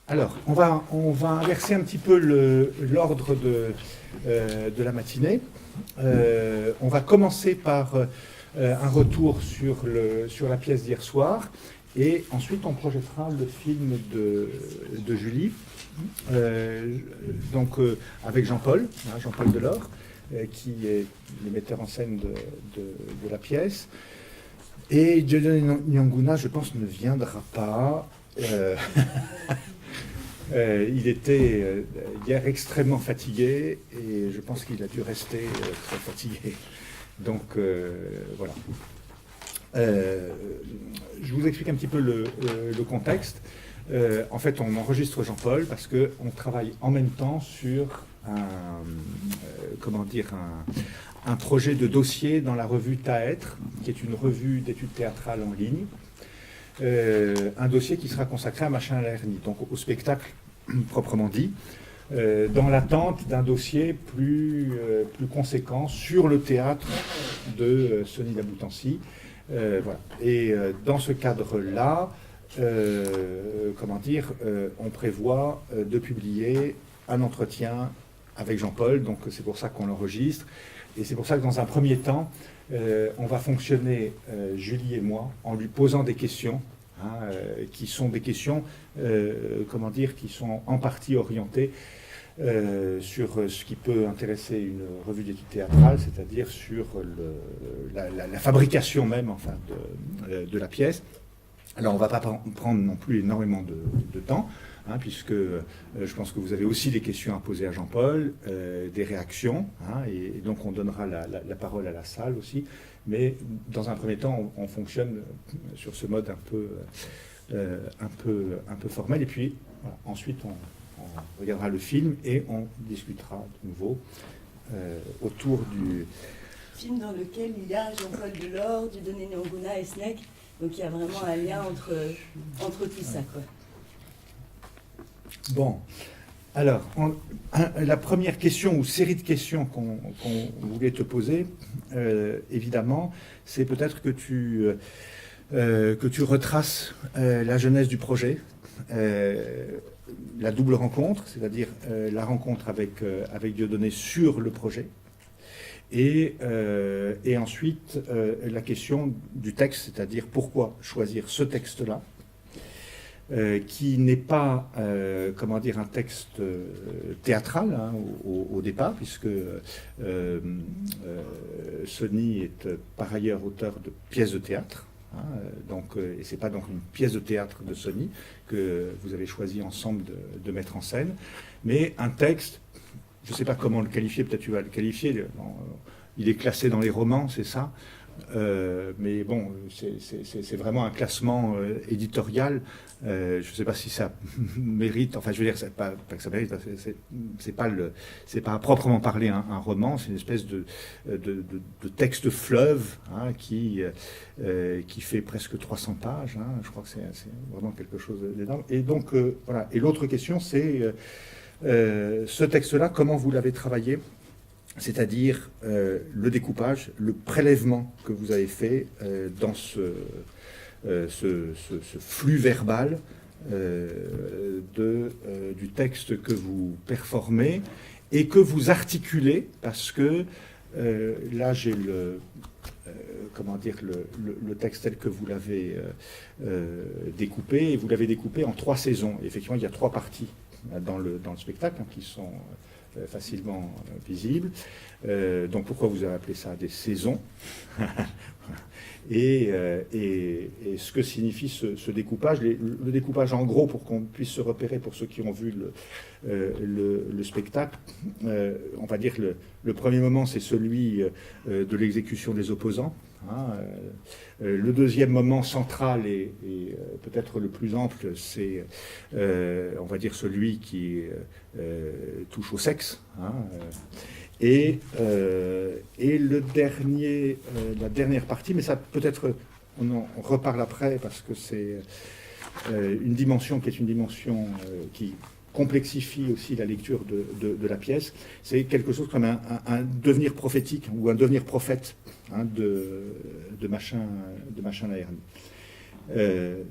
Alors, on va inverser un petit peu l'ordre de la matinée. On va commencer par un retour sur la pièce d'hier soir, et ensuite on projettera le film de Julie, avec Jean-Paul, Jean-Paul Delors, qui est le metteur en scène de la pièce. Et Dieudonné Nianguna, je pense, ne viendra pas. Il était hier extrêmement fatigué, et je pense qu'il a dû rester très fatigué. Donc voilà. Je vous explique un petit peu le contexte. En fait, on enregistre Jean-Paul parce qu'on travaille en même temps sur un projet de dossier dans la revue Taêtre, qui est une revue d'études théâtrales en ligne. Un dossier qui sera consacré à Machin à la hernie, donc au spectacle proprement dit, dans l'attente d'un dossier plus conséquent sur le théâtre de Sony Laboutancy. Voilà. Et dans ce cadre-là, on prévoit de publier un entretien avec Jean-Paul, donc c'est pour ça qu'on l'enregistre, et c'est pour ça que dans un premier temps, on va fonctionner, Julie et moi, en lui posant des questions, qui sont des questions, qui sont en partie orientées sur ce qui peut intéresser une revue d'études théâtrales, c'est-à-dire sur la fabrication même, de la pièce. Alors on ne va pas prendre non plus énormément de temps, puisque je pense que vous avez aussi des questions à poser à Jean-Paul, des réactions, et donc on donnera la parole à la salle aussi. Mais dans un premier temps, on fonctionne sur ce mode un peu formel. Et puis voilà, ensuite, on regardera le film et on discutera de nouveau autour du film dans lequel il y a Jean-Paul Delors, Dieudonné Nianguna et Snec. Donc il y a vraiment un lien entre tout ça, quoi. Bon, alors, la première question ou série de questions qu'on voulait te poser, évidemment, c'est peut-être que tu retraces la genèse du projet, la double rencontre, c'est-à-dire la rencontre avec Dieudonné sur le projet, et ensuite la question du texte, c'est-à-dire pourquoi choisir ce texte-là, qui n'est pas un texte théâtral au départ, puisque Sony est par ailleurs auteur de pièces de théâtre, et c'est pas donc une pièce de théâtre de Sony que vous avez choisi ensemble de mettre en scène, mais un texte, je ne sais pas comment le qualifier, peut-être tu vas le qualifier, il est classé dans les romans, c'est ça, mais bon, c'est vraiment un classement éditorial. Je ne sais pas si ça mérite, enfin je veux dire, c'est pas que ça mérite, c'est pas à proprement parler un roman, c'est une espèce de texte fleuve, qui fait presque 300 pages, je crois que c'est vraiment quelque chose d'énorme. Et donc voilà, et l'autre question c'est ce texte-là, comment vous l'avez travaillé? C'est-à-dire le découpage, le prélèvement que vous avez fait dans ce flux verbal du texte que vous performez et que vous articulez, parce que là j'ai le texte tel que vous l'avez découpé, et vous l'avez découpé en 3 saisons. Et effectivement, il y a 3 parties dans le spectacle qui sont facilement visibles. Donc pourquoi vous avez appelé ça des saisons? et ce que signifie ce découpage, le découpage en gros, pour qu'on puisse se repérer pour ceux qui ont vu le spectacle, on va dire que le premier moment c'est celui de l'exécution des opposants. Le deuxième moment central et peut-être le plus ample, c'est on va dire celui qui touche au sexe, et la dernière partie, mais ça peut-être on en reparle après, parce que c'est une dimension qui est une dimension qui complexifie aussi la lecture de la pièce. C'est quelque chose comme un devenir prophétique ou un devenir prophète de Machin la hernie.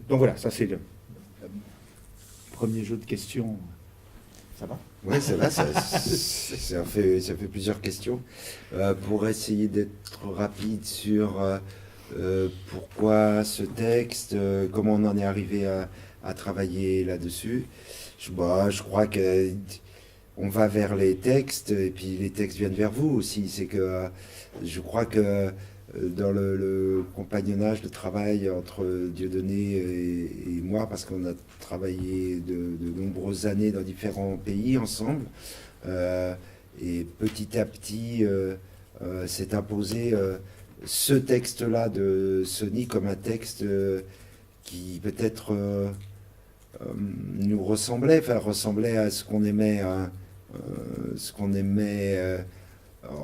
Donc voilà, ça c'est premier jeu de questions. Ça va? Oui, ça va, ça fait plusieurs questions. Pour essayer d'être rapide sur pourquoi ce texte, comment on en est arrivé à travailler là-dessus. Je crois que on va vers les textes et puis les textes viennent vers vous aussi. C'est que je crois que dans le compagnonnage, le travail entre Dieudonné et moi, parce qu'on a travaillé de nombreuses années dans différents pays ensemble, et petit à petit s'est imposé ce texte-là de Sony comme un texte qui peut-être nous ressemblait, enfin ressemblait à ce qu'on aimait,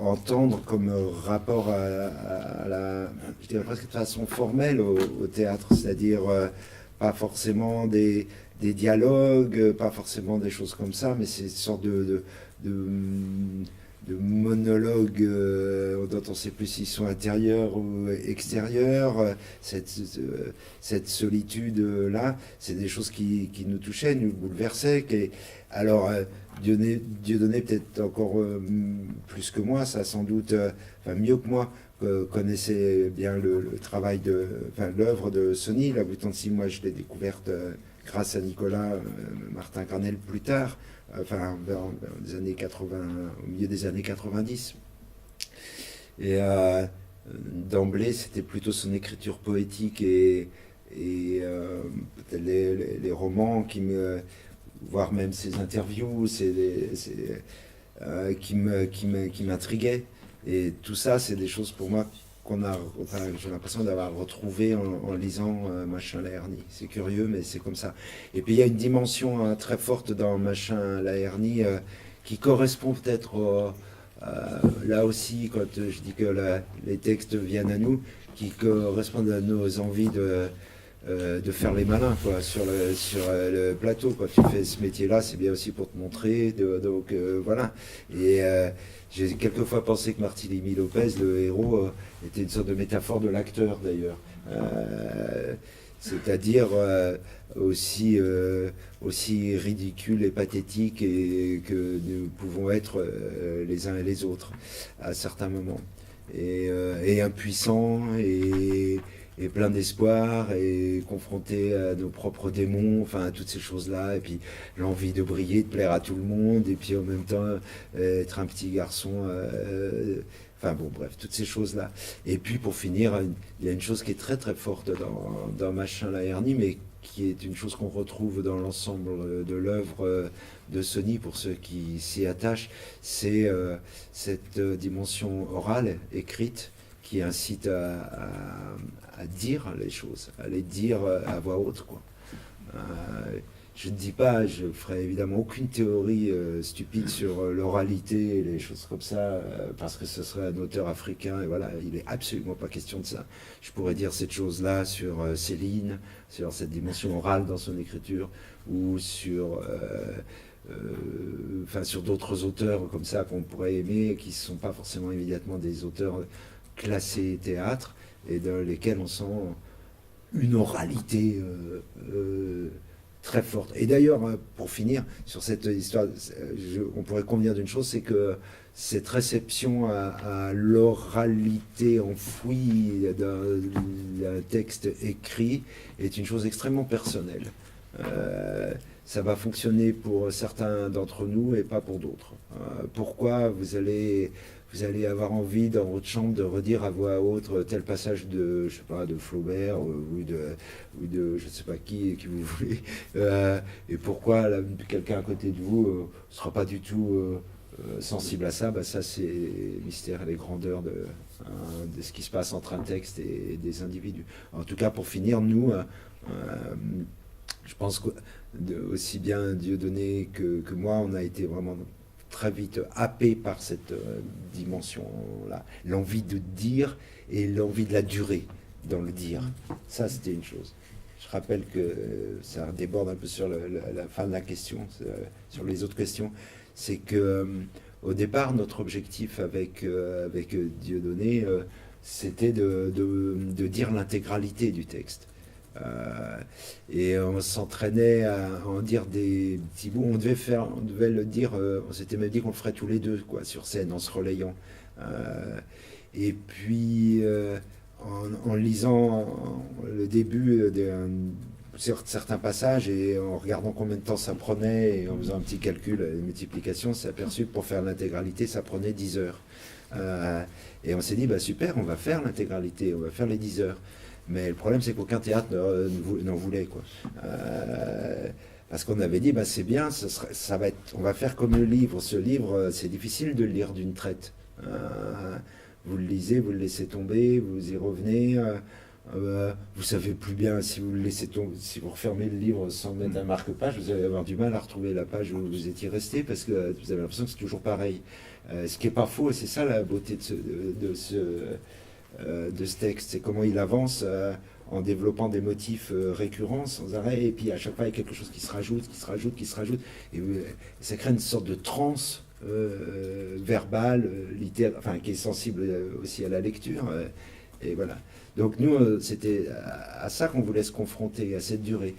entendre comme rapport à la, je dirais presque de façon formelle au théâtre, c'est-à-dire pas forcément des dialogues, pas forcément des choses comme ça, mais c'est une sorte de monologues dont on ne sait plus s'ils sont intérieurs ou extérieurs. Cette solitude-là, c'est des choses qui nous touchaient, nous bouleversaient. Alors, Dieudonné peut-être encore plus que moi, ça sans doute, enfin mieux que moi, connaissait bien le travail l'œuvre de Sony. La Bouton de Cime, moi je l'ai découverte grâce à Nicolas Martin Carnel plus tard, enfin dans les années 80, au milieu des années 90. Et d'emblée, c'était plutôt son écriture poétique et peut-être les romans voire même ses interviews, qui m'intriguaient. Et tout ça, c'est des choses pour moi j'ai l'impression d'avoir retrouvé en lisant Machin Lahernie. C'est curieux, mais c'est comme ça. Et puis il y a une dimension très forte dans Machin Lahernie qui correspond peut-être là aussi, quand je dis que les textes viennent à nous, qui correspondent à nos envies de faire les malins quoi, sur le plateau. Quand tu fais ce métier-là, c'est bien aussi pour te montrer. Donc voilà. Et j'ai quelquefois pensé que Barthélemy Lopez, le héros, était une sorte de métaphore de l'acteur d'ailleurs. C'est-à-dire aussi ridicule et pathétique que nous pouvons être les uns et les autres à certains moments. Et impuissants et plein d'espoir et confronté à nos propres démons, enfin à toutes ces choses-là, et puis l'envie de briller, de plaire à tout le monde, et puis en même temps être un petit garçon, enfin bon bref, toutes ces choses-là. Et puis pour finir, il y a une chose qui est très très forte dans Machin Lahernie, mais qui est une chose qu'on retrouve dans l'ensemble de l'œuvre de Sony, pour ceux qui s'y attachent, c'est cette dimension orale, écrite, qui incite à dire les choses, à les dire à voix haute, quoi. Je ne dis pas, je ferai évidemment aucune théorie stupide sur l'oralité et les choses comme ça, parce que ce serait un auteur africain, et voilà, il n'est absolument pas question de ça. Je pourrais dire cette chose-là sur Céline, sur cette dimension orale dans son écriture, ou sur sur d'autres auteurs comme ça qu'on pourrait aimer, qui ne sont pas forcément immédiatement des auteurs classés théâtre, et dans lesquels on sent une oralité très forte. Et d'ailleurs, pour finir sur cette histoire, on pourrait convenir d'une chose, c'est que cette réception à l'oralité enfouie d'un texte écrit est une chose extrêmement personnelle. Ça va fonctionner pour certains d'entre nous et pas pour d'autres. Pourquoi vous allez avoir envie dans votre chambre de redire à voix haute tel passage de, je sais pas, de Flaubert ou de je sais pas qui vous voulez, et pourquoi quelqu'un à côté de vous ne sera pas du tout sensible à ça. Ça c'est les mystères et les grandeurs de ce qui se passe entre un texte et des individus. En tout cas, pour finir, nous, je pense que aussi bien Dieudonné que moi, on a été vraiment très vite happé par cette dimension-là, l'envie de dire et l'envie de la durée dans le dire. Ça, c'était une chose. Je rappelle que ça déborde un peu sur la fin de la question, sur les autres questions. C'est que au départ, notre objectif avec Dieudonné, c'était de dire l'intégralité du texte. Et on s'entraînait à en dire des petits bouts. On devait le dire, on s'était même dit qu'on le ferait tous les deux, quoi, sur scène, en se relayant. Et puis, en lisant le début certains passages et en regardant combien de temps ça prenait et en faisant un petit calcul, les multiplications, on s'est aperçu que pour faire l'intégralité, ça prenait 10 heures. Et on s'est dit, bah super, on va faire l'intégralité, on va faire les 10 heures. Mais le problème, c'est qu'aucun théâtre n'en voulait, quoi. Parce qu'on avait dit, bah c'est bien, on va faire comme le livre. Ce livre, c'est difficile de le lire d'une traite. Vous le lisez, vous le laissez tomber, vous y revenez. Vous savez plus bien si vous le laissez tomber, si vous refermez le livre sans mettre un marque-page, vous allez avoir du mal à retrouver la page où vous étiez resté parce que vous avez l'impression que c'est toujours pareil. Ce qui est pas faux, c'est ça la beauté de ce texte, c'est comment il avance en développant des motifs récurrents sans arrêt, et puis à chaque fois il y a quelque chose qui se rajoute, et ça crée une sorte de transe verbale, littéraire, enfin qui est sensible aussi à la lecture, et voilà. Donc nous, c'était à ça qu'on voulait se confronter, à cette durée.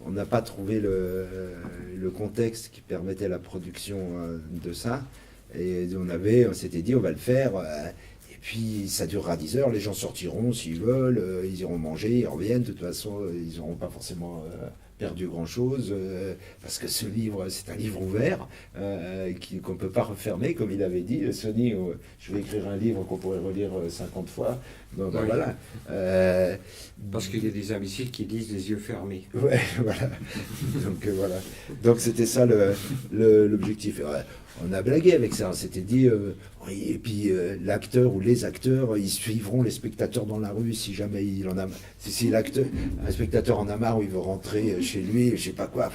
On n'a pas trouvé le contexte qui permettait la production de ça, et on s'était dit on va le faire. Et puis ça durera 10 heures, les gens sortiront s'ils veulent, ils iront manger, ils reviennent, de toute façon ils n'auront pas forcément perdu grand-chose, parce que ce livre, c'est un livre ouvert, qu'on ne peut pas refermer, comme il avait dit, Sony, je vais écrire un livre qu'on pourrait relire 50 fois, donc oui. Voilà. Parce qu'il y a des imbéciles qui lisent les yeux fermés. Ouais, voilà. Donc voilà. Donc c'était ça l'objectif. On a blagué avec ça, on s'était dit, oui, et puis l'acteur ou les acteurs, ils suivront les spectateurs dans la rue si jamais il en a. Si un spectateur en a marre ou il veut rentrer chez lui, je sais pas quoi,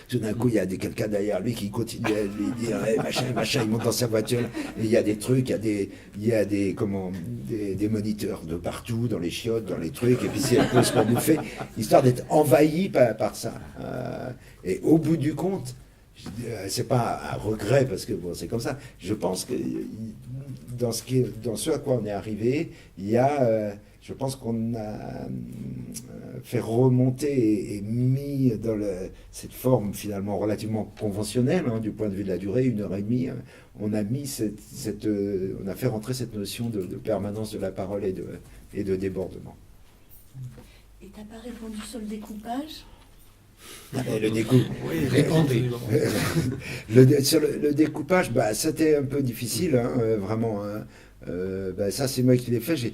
tout d'un coup il y a quelqu'un derrière lui qui continue à lui dire hey, machin, il monte dans sa voiture, et il y a des trucs, il y a des moniteurs de partout, dans les chiottes, dans les trucs, et puis si elle peut se faire bouffer, histoire d'être envahi par ça. Et au bout du compte, c'est pas un regret parce que bon, c'est comme ça. Je pense que dans ce à quoi on est arrivé, il y a, je pense qu'on a fait remonter et mis dans cette forme finalement relativement conventionnelle du point de vue de la durée, 1h30. On a mis on a fait rentrer cette notion de permanence de la parole et de débordement. Et t'as pas répondu sur le découpage? Le découpage. Oui, répondez. Sur le découpage, bah, c'était un peu difficile, vraiment. Bah, ça, c'est moi qui l'ai fait. J'ai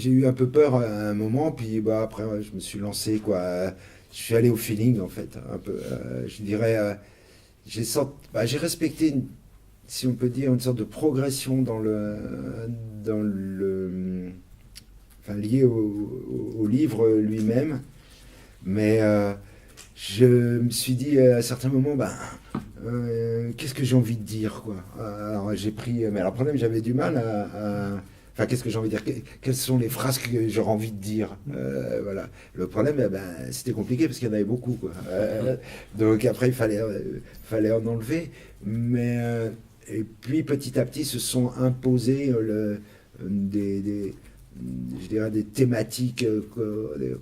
eu un peu peur à un moment, puis bah, après, je me suis lancé, quoi. Je suis allé au feeling, en fait, un peu. Je dirais, j'ai respecté, si on peut dire, une sorte de progression dans le lié au livre lui-même, mais je me suis dit à certains moments, qu'est-ce que j'ai envie de dire, quoi. Alors j'ai pris, mais alors le problème, j'avais du mal enfin, qu'est-ce que j'ai envie de dire, quelles sont les phrases que j'aurais envie de dire, voilà. Le problème, c'était compliqué parce qu'il y en avait beaucoup, quoi. Donc après, il fallait en enlever, mais et puis petit à petit se sont imposés je dirais des thématiques,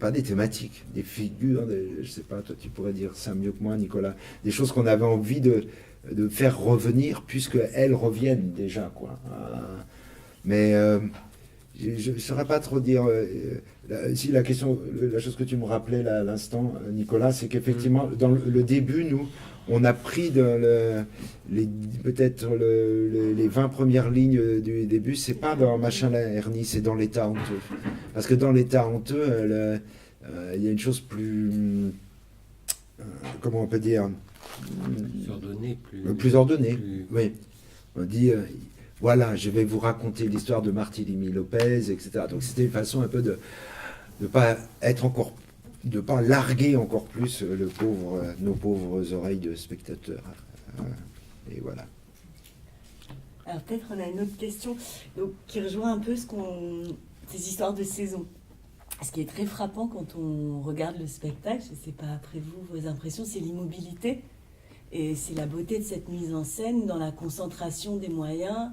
pas des thématiques, des figures, je sais pas, toi tu pourrais dire ça mieux que moi, Nicolas, des choses qu'on avait envie de faire revenir, puisqu'elles reviennent déjà, quoi. Mais je ne saurais pas trop dire. Si la chose que tu me rappelais là, à l'instant, Nicolas, c'est qu'effectivement, dans le début, nous, on a pris peut-être les 20 premières lignes du début, c'est pas dans Machin la hernie, c'est dans l'état honteux. Parce que dans l'état honteux, il y a une chose plus. Comment on peut dire, plus ordonnée. Oui. On dit. Voilà, je vais vous raconter l'histoire de Barthélemy Lopez, etc. Donc c'était une façon un peu de pas larguer encore plus nos pauvres oreilles de spectateurs. Et voilà. Alors peut-être on a une autre question donc, qui rejoint un peu ces histoires de saison. Ce qui est très frappant quand on regarde le spectacle, je ne sais pas après vous, vos impressions, c'est l'immobilité. Et c'est la beauté de cette mise en scène dans la concentration des moyens,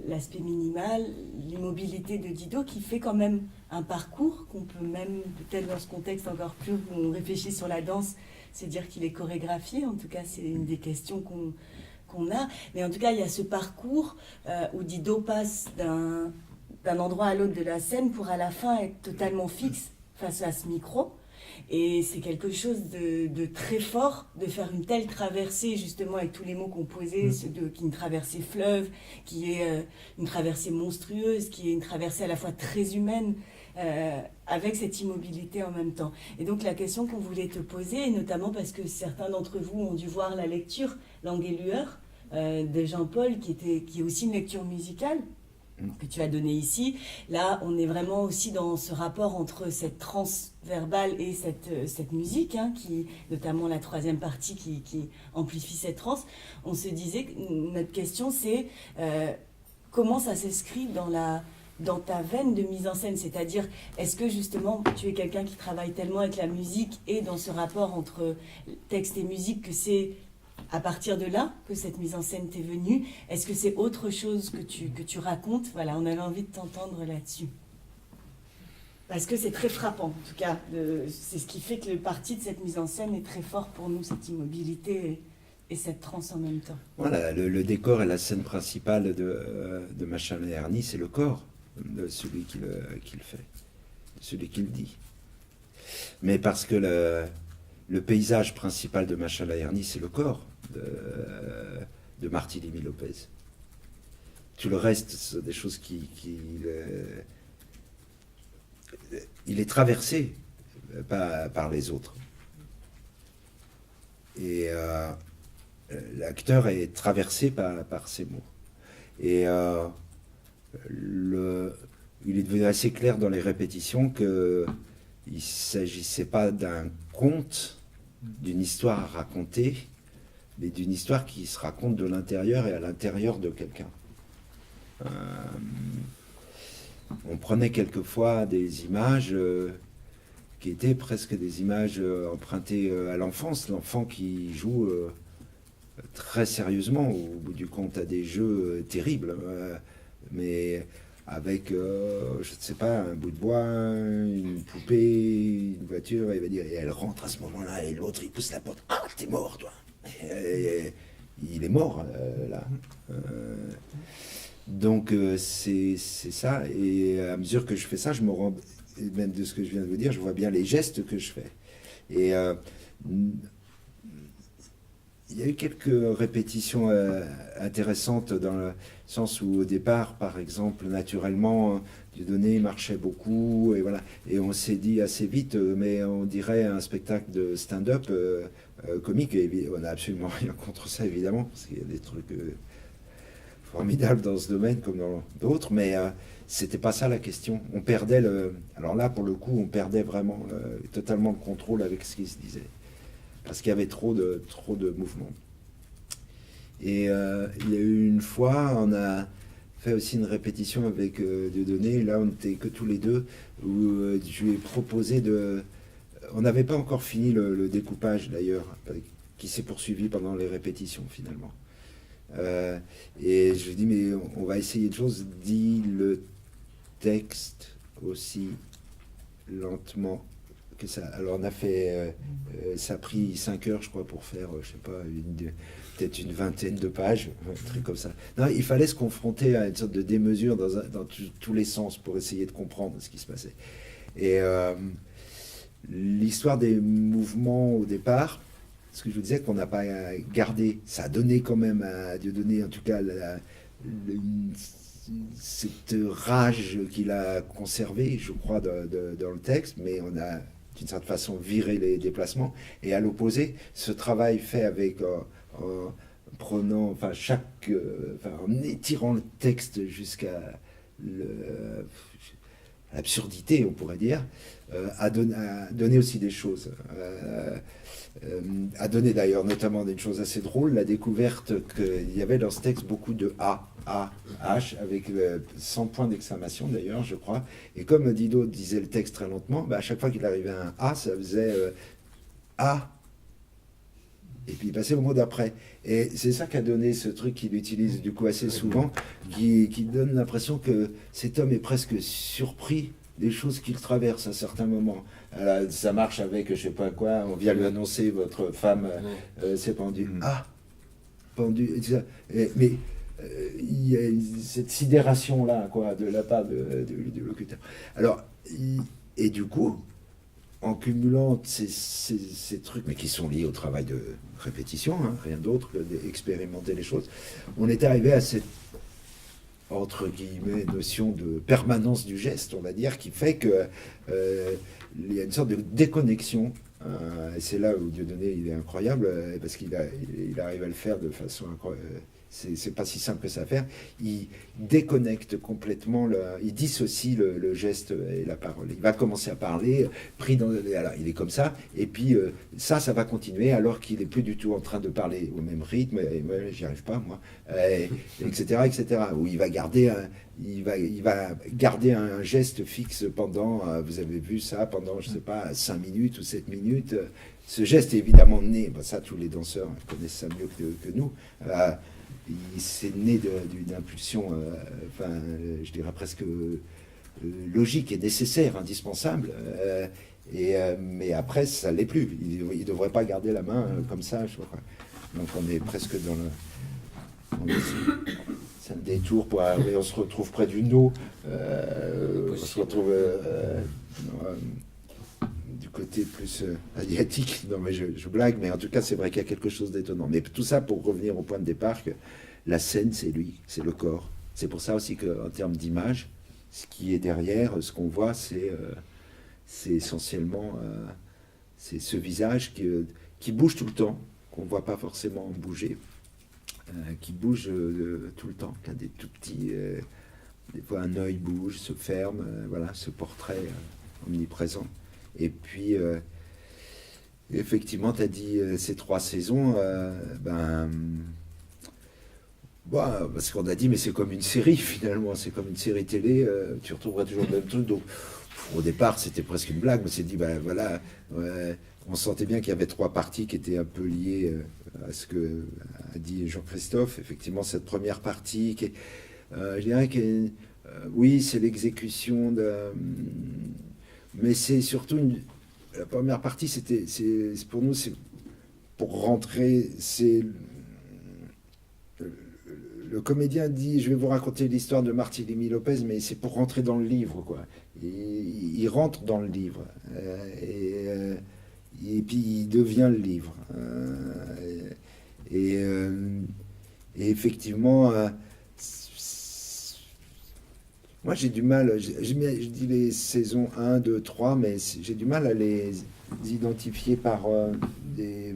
l'aspect minimal, l'immobilité de Didot qui fait quand même un parcours qu'on peut même, peut-être dans ce contexte encore plus où on réfléchit sur la danse, c'est dire qu'il est chorégraphié. En tout cas, c'est une des questions qu'on a. Mais en tout cas, il y a ce parcours où Didot passe d'un endroit à l'autre de la scène pour à la fin être totalement fixe face à ce micro. Et c'est quelque chose de très fort de faire une telle traversée, justement, avec tous les mots qu'on posait, qui est une traversée fleuve, qui est une traversée monstrueuse, qui est une traversée à la fois très humaine, avec cette immobilité en même temps. Et donc la question qu'on voulait te poser, et notamment parce que certains d'entre vous ont dû voir la lecture Langue et lueur de Jean-Paul, qui est aussi une lecture musicale, que tu as donné ici. Là, on est vraiment aussi dans ce rapport entre cette transe verbale et cette musique, qui, notamment la troisième partie qui amplifie cette transe. On se disait que notre question, c'est comment ça s'inscrit dans ta veine de mise en scène, c'est-à-dire, est-ce que justement, tu es quelqu'un qui travaille tellement avec la musique et dans ce rapport entre texte et musique que c'est à partir de là que cette mise en scène t'est venue? Est-ce que c'est autre chose que tu racontes? Voilà, on avait envie de t'entendre là-dessus. Parce que c'est très frappant, en tout cas. C'est ce qui fait que le parti de cette mise en scène est très fort pour nous, cette immobilité et cette transe en même temps. Voilà, le décor et la scène principale de Machalin et Ernie, c'est le corps de celui qui le fait, de celui qui le dit. Mais parce que le paysage principal de Machalin et Ernie, c'est le corps de Martí-Limy Lopez. Tout le reste, c'est des choses il est traversé par les autres. Et l'acteur est traversé par ces mots. Et il est devenu assez clair dans les répétitions qu'il ne s'agissait pas d'un conte, d'une histoire à raconter, mais d'une histoire qui se raconte de l'intérieur et à l'intérieur de quelqu'un. On prenait quelquefois des images qui étaient presque des images empruntées à l'enfance, l'enfant qui joue très sérieusement, au bout du compte, à des jeux terribles, mais avec, je ne sais pas, un bout de bois, une poupée, une voiture, et il va dire, et elle rentre à ce moment-là, et l'autre, il pousse la porte, ah, t'es mort, toi. Et il est mort, là. Donc, c'est ça, et à mesure que je fais ça, je me rends, même de ce que je viens de vous dire, je vois bien les gestes que je fais. Et il y a eu quelques répétitions intéressantes dans le sens où au départ, par exemple, naturellement, Dieudonné marchait beaucoup, et voilà. Et on s'est dit assez vite, mais on dirait un spectacle de stand-up comique, et on n'a absolument rien contre ça, évidemment, parce qu'il y a des trucs formidables dans ce domaine comme dans d'autres, mais c'était pas ça la question. On perdait alors là, pour le coup, on perdait vraiment totalement le contrôle avec ce qui se disait. Parce qu'il y avait trop de mouvements. Et il y a eu une fois, on a fait aussi une répétition avec Dieudonné, là on n'était que tous les deux, où je lui ai proposé de... On n'avait pas encore fini le découpage d'ailleurs, qui s'est poursuivi pendant les répétitions finalement. Et je lui ai dit, mais on va essayer de choses, dis le texte aussi lentement que ça. Alors on a fait, ça a pris 5 heures je crois pour faire, je sais pas, peut-être une vingtaine de pages, un truc comme ça. Non, il fallait se confronter à une sorte de démesure dans tous les sens pour essayer de comprendre ce qui se passait. Et l'histoire des mouvements au départ, ce que je vous disais qu'on n'a pas gardé, ça a donné quand même à Dieudonné, en tout cas, cette rage qu'il a conservée, je crois, dans le texte, mais on a d'une certaine façon viré les déplacements. Et à l'opposé, ce travail fait avec en prenant, enfin en étirant le texte jusqu'à l'absurdité, on pourrait dire, a donné aussi des choses. A donné d'ailleurs notamment une chose assez drôle, la découverte qu'il y avait dans ce texte beaucoup de A, H, avec 100 points d'exclamation d'ailleurs, je crois. Et comme Didot disait le texte très lentement, à chaque fois qu'il arrivait à un A, ça faisait A, et puis il passait au mot d'après. Et c'est ça qu'a donné ce truc qu'il utilise du coup assez souvent, qui donne l'impression que cet homme est presque surpris des choses qu'il traverse à certains moments. Alors, ça marche avec, je sais pas quoi, on vient lui annoncer, votre femme s'est pendue. Ah, pendue. Mais il y a cette sidération-là, quoi, de la part du locuteur. Alors, et du coup, en cumulant ces trucs, mais qui sont liés au travail de répétition, hein, rien d'autre que d'expérimenter les choses, on est arrivé à cette, entre guillemets, notion de permanence du geste, on va dire, qui fait que il y a une sorte de déconnexion. Et c'est là où Dieudonné, il est incroyable, parce qu'il arrive à le faire de façon incroyable. C'est pas si simple que ça à faire. Il déconnecte complètement, il dissocie le geste et la parole. Il va commencer à parler, pris dans. Alors, il est comme ça, et puis ça va continuer alors qu'il est plus du tout en train de parler au même rythme. Et moi, j'y arrive pas, moi, etc., etc. Où il va garder un geste fixe pendant. Vous avez vu ça pendant, je sais pas, 5 minutes ou 7 minutes. Ce geste est évidemment né. Ça, tous les danseurs connaissent ça mieux que nous. C'est né d'une impulsion, je dirais presque logique et nécessaire, indispensable. Mais après, ça l'est plus. Il ne devrait pas garder la main comme ça. Je crois. Donc on est presque dans le... C'est un détour pour arriver, on se retrouve près du no. On se retrouve du côté plus asiatique. Non, mais je blague, mais en tout cas, c'est vrai qu'il y a quelque chose d'étonnant. Mais tout ça pour revenir au point de départ, que la scène, c'est lui, c'est le corps. C'est pour ça aussi qu'en termes d'image, ce qui est derrière, ce qu'on voit, c'est essentiellement c'est ce visage qui bouge tout le temps, qu'on ne voit pas forcément bouger, qui bouge tout le temps, qui a des tout petits... des fois, un œil bouge, se ferme, voilà, ce portrait omniprésent. Et puis, effectivement, tu as dit ces 3 saisons, parce qu'on a dit, mais c'est comme une série finalement, c'est comme une série télé, tu retrouveras toujours le même truc. Donc, au départ, c'était presque une blague, mais c'est dit, voilà, on sentait bien qu'il y avait 3 parties qui étaient un peu liées à ce que a dit Jean-Christophe. Effectivement, cette première partie, qui est, je dirais que oui, c'est l'exécution de. Mais c'est surtout la première partie, pour nous, c'est pour rentrer, le comédien dit, je vais vous raconter l'histoire de Barthélemy Lopez, mais c'est pour rentrer dans le livre, quoi. Il rentre dans le livre, et puis il devient le livre. Et effectivement, moi j'ai du mal, je dis les saisons 1, 2, 3, mais j'ai du mal à les identifier par je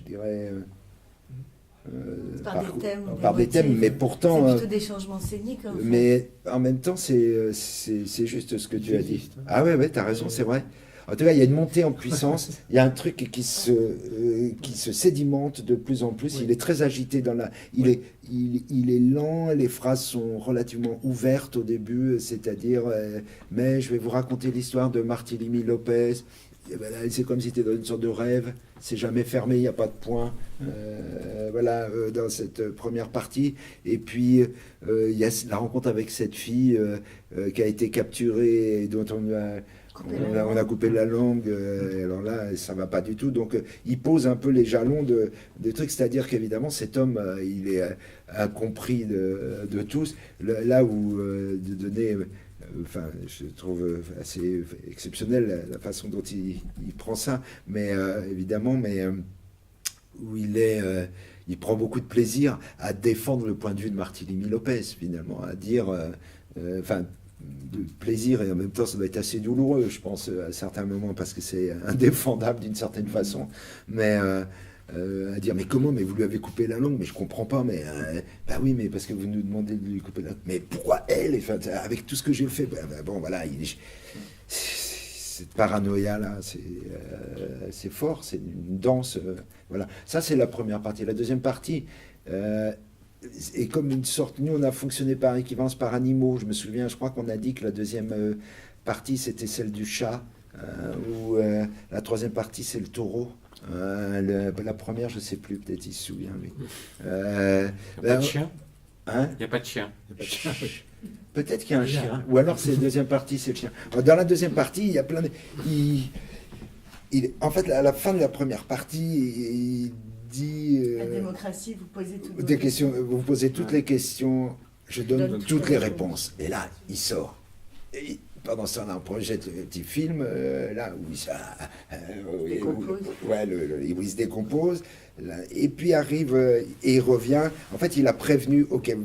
dirais... par des thèmes, mais pourtant... C'est plutôt des changements scéniques, en fait. Mais en même temps, c'est juste ce que tu as dit. Ah ouais, tu as raison, c'est vrai. En tout cas, il y a une montée en puissance, il y a un truc qui se sédimente de plus en plus, il est très agité dans la... Il est lent, les phrases sont relativement ouvertes au début, c'est-à-dire mais je vais vous raconter l'histoire de Barthélemy Lopez. C'est comme si c'était dans une sorte de rêve, c'est jamais fermé, il n'y a pas de point, dans cette première partie. Et puis il y a la rencontre avec cette fille qui a été capturée et dont on a coupé la langue. Alors là, ça va pas du tout. Donc il pose un peu les jalons de trucs, c'est-à-dire qu'évidemment cet homme, il est incompris de tous. Là où de donner... je trouve assez exceptionnel la façon dont il prend ça, mais évidemment, où il prend beaucoup de plaisir à défendre le point de vue de Barthélemy Lopez, finalement, à dire, de plaisir, et en même temps, ça doit être assez douloureux, je pense, à certains moments, parce que c'est indéfendable d'une certaine façon, mais... à dire mais comment, mais vous lui avez coupé la langue, mais je comprends pas, mais oui, mais parce que vous nous demandez de lui couper la langue, mais pourquoi elle, avec tout ce que j'ai fait, bon voilà, cette paranoïa là, c'est fort, c'est une danse, voilà, ça c'est la première partie. La deuxième partie est comme une sorte, nous on a fonctionné par équivalence par animaux, je me souviens, je crois qu'on a dit que la deuxième partie c'était celle du chat, ou la troisième partie c'est le taureau. La première, je ne sais plus, peut-être il se souvient, lui. Il n'y a pas de chien. Hein? Il n'y a pas de chien. Peut-être qu'il y a un chien. Ou alors c'est la deuxième partie, c'est le chien. Dans la deuxième partie, il y a plein de... En fait, à la fin de la première partie, il dit... La démocratie, vous posez toutes des questions. Vous posez toutes les questions, je donne toutes les réponses. Et là, il sort. Et pendant ce temps-là, on projette le petit film, là, où il se décompose. Là, et puis arrive, et il revient. En fait, il a prévenu, ok,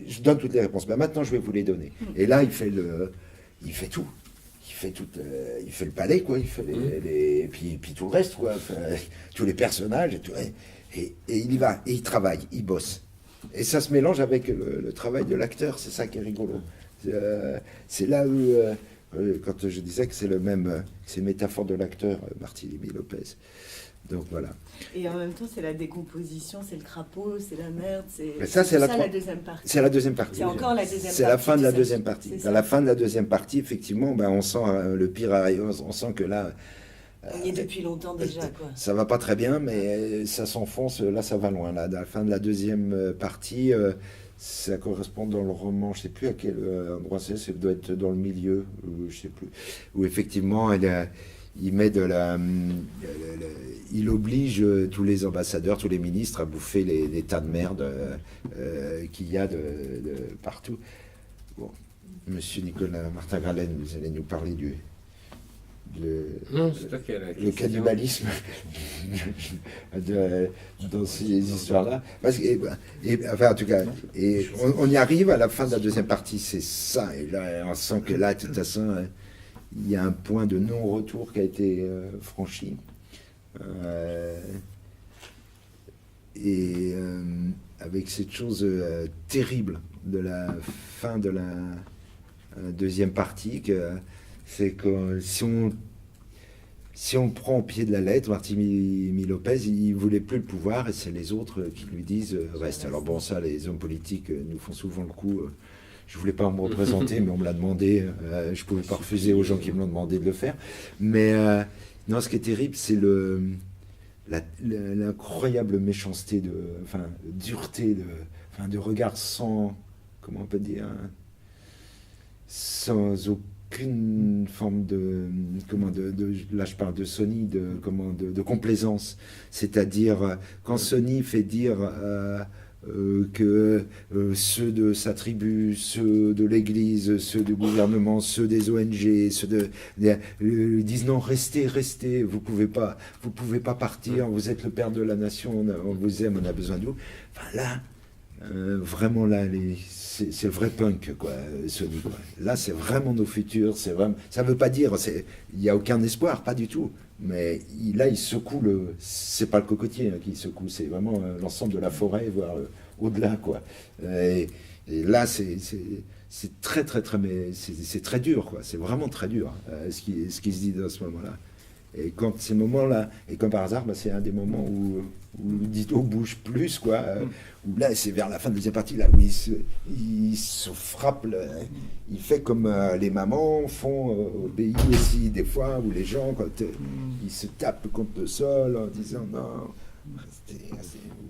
je donne toutes les réponses. Ben, maintenant, je vais vous les donner. Et là, il fait tout. Il fait le palais, quoi. Il fait puis tout le reste, quoi. Enfin, tous les personnages, et il y va, et il travaille, il bosse. Et ça se mélange avec le travail de l'acteur, c'est ça qui est rigolo. C'est là où, quand je disais que c'est c'est une métaphore de l'acteur, Barthélemy Lopez. Donc voilà. Et en même temps, c'est la décomposition, c'est le crapaud, c'est la merde, Mais ça, c'est la deuxième partie. C'est la deuxième partie. C'est encore la deuxième partie. C'est la fin de la deuxième partie. Dans la fin de la deuxième partie, effectivement, ben, on sent le pire arriver. On sent que là... On y est depuis longtemps déjà, quoi. Ça va pas très bien, mais ça s'enfonce. Là, ça va loin. Là, à la fin de la deuxième partie, ça correspond dans le roman. Je sais plus à quel endroit c'est. Ça doit être dans le milieu. Je sais plus. Où effectivement, il met il oblige tous les ambassadeurs, tous les ministres à bouffer les tas de merde qu'il y a de partout. Bon, Monsieur Nicolas Martin-Gralen, vous allez nous parler Non, c'est toi qui as la question. le cannibalisme dans ces histoires-là. Enfin, en tout cas, on y arrive à la fin de la deuxième partie, c'est ça. Et là, on sent que là, de toute façon, il y a un point de non-retour qui a été franchi. Avec cette chose terrible de la fin de la deuxième partie, c'est que si on prend au pied de la lettre, Barthélemy Lopez, il voulait plus le pouvoir et c'est les autres qui lui disent reste. Alors bon, ça, les hommes politiques nous font souvent le coup. Je voulais pas me représenter, mais on me l'a demandé. Je pouvais pas refuser aux gens qui me l'ont demandé de le faire. Mais non, ce qui est terrible, c'est l'incroyable méchanceté, dureté, de regard sans, comment on peut dire, sans aucune forme là je parle de Sony, de complaisance. C'est-à-dire, quand Sony fait dire que ceux de sa tribu, ceux de l'église, ceux du gouvernement, ceux des ONG, disent non, restez, vous pouvez pas partir, vous êtes le père de la nation, on vous aime, on a besoin de vous. Enfin là, vraiment là, c'est le vrai punk, quoi, Sony, quoi. Là, c'est vraiment nos futurs, c'est vraiment, ça veut pas dire, il n'y a aucun espoir, pas du tout. Mais là, il secoue c'est pas le cocotier qui secoue, c'est vraiment l'ensemble de la forêt, voire au-delà, quoi. Et là, c'est très, très, très, mais c'est très dur, quoi. C'est vraiment très dur, ce qui se dit dans ce moment-là. Et quand ces moments-là, et comme par hasard, c'est un des moments où Dito bouge plus, quoi. Où là, c'est vers la fin de la deuxième partie, là, où il se frappe, il fait comme les mamans font au pays aussi, des fois, où les gens, quand ils se tapent contre le sol en disant non,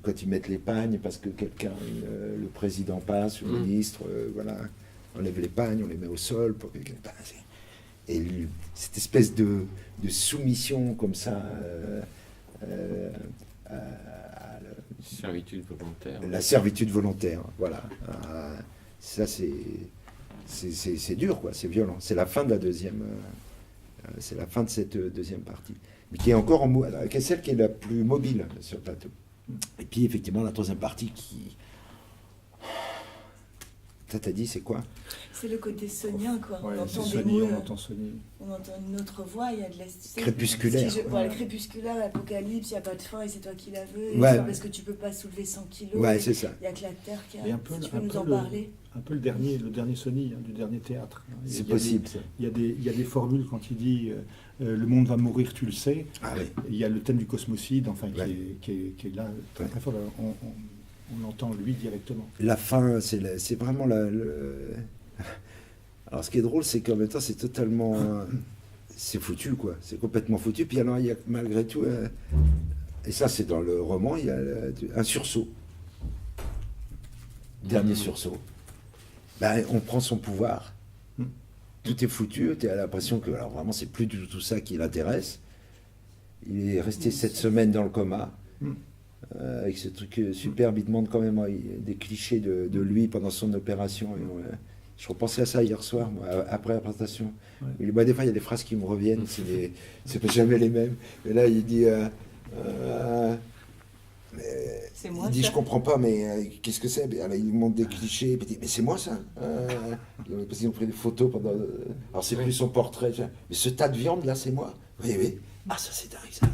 quand ils mettent les pagnes parce que le président passe, le ministre, voilà, enlève les pagnes, on les met au sol pour que quelqu'un passe. Et cette espèce de soumission comme ça servitude volontaire. La servitude volontaire, voilà. Ça, c'est dur, quoi. C'est violent. C'est la fin de la deuxième. C'est la fin de cette deuxième partie, mais qui est encore qui est celle qui est la plus mobile sur le plateau. Et puis effectivement la troisième partie qui. T'as dit c'est quoi? C'est le côté sonien, quoi. Ouais, on entend Sony, des mots, on entend Sony. on entend une autre voix, il y a de la... Crépusculaire. Voilà, crépusculaire, l'apocalypse, il n'y a pas de fin et c'est toi qui la veux. Ouais. Parce que tu peux pas soulever 100 kilos. Ouais, c'est ça. Il n'y a que la terre qui a... Et un peu, si tu peux nous en parler. un peu le dernier Sony, du dernier théâtre. C'est possible, ça. Il y a des formules quand il dit le monde va mourir, tu le sais. Ah oui. Il y a le thème du cosmocide, enfin, Ouais. qui est là, très, très fort. On l'entend lui directement. La fin, c'est vraiment Alors, ce qui est drôle, c'est qu'en même temps, c'est totalement c'est foutu, quoi. C'est complètement foutu. Puis alors, il y a malgré tout, et ça, c'est dans le roman, il y a un sursaut. Dernier sursaut. Ben, on prend son pouvoir. Tout est foutu. Tu as l'impression que, alors vraiment, c'est plus du tout ça qui l'intéresse. Il est resté 7 semaines dans le coma. Avec ce truc superbe, il demande quand même des clichés de lui pendant son opération. Et je repensais à ça hier soir, moi, après la présentation. Il dit, des fois, il y a des phrases qui me reviennent, c'est pas jamais les mêmes. Et là, il dit, C'est moi, il dit, ça. je comprends pas, mais qu'est-ce que c'est? Alors, il montre des clichés, puis il dit, mais c'est moi ça. Parce qu'ils ont pris des photos pendant. Alors, c'est plus son portrait. Mais ce tas de viande là, c'est moi. Oui, oui. Ah, ça, c'est dingue, ça.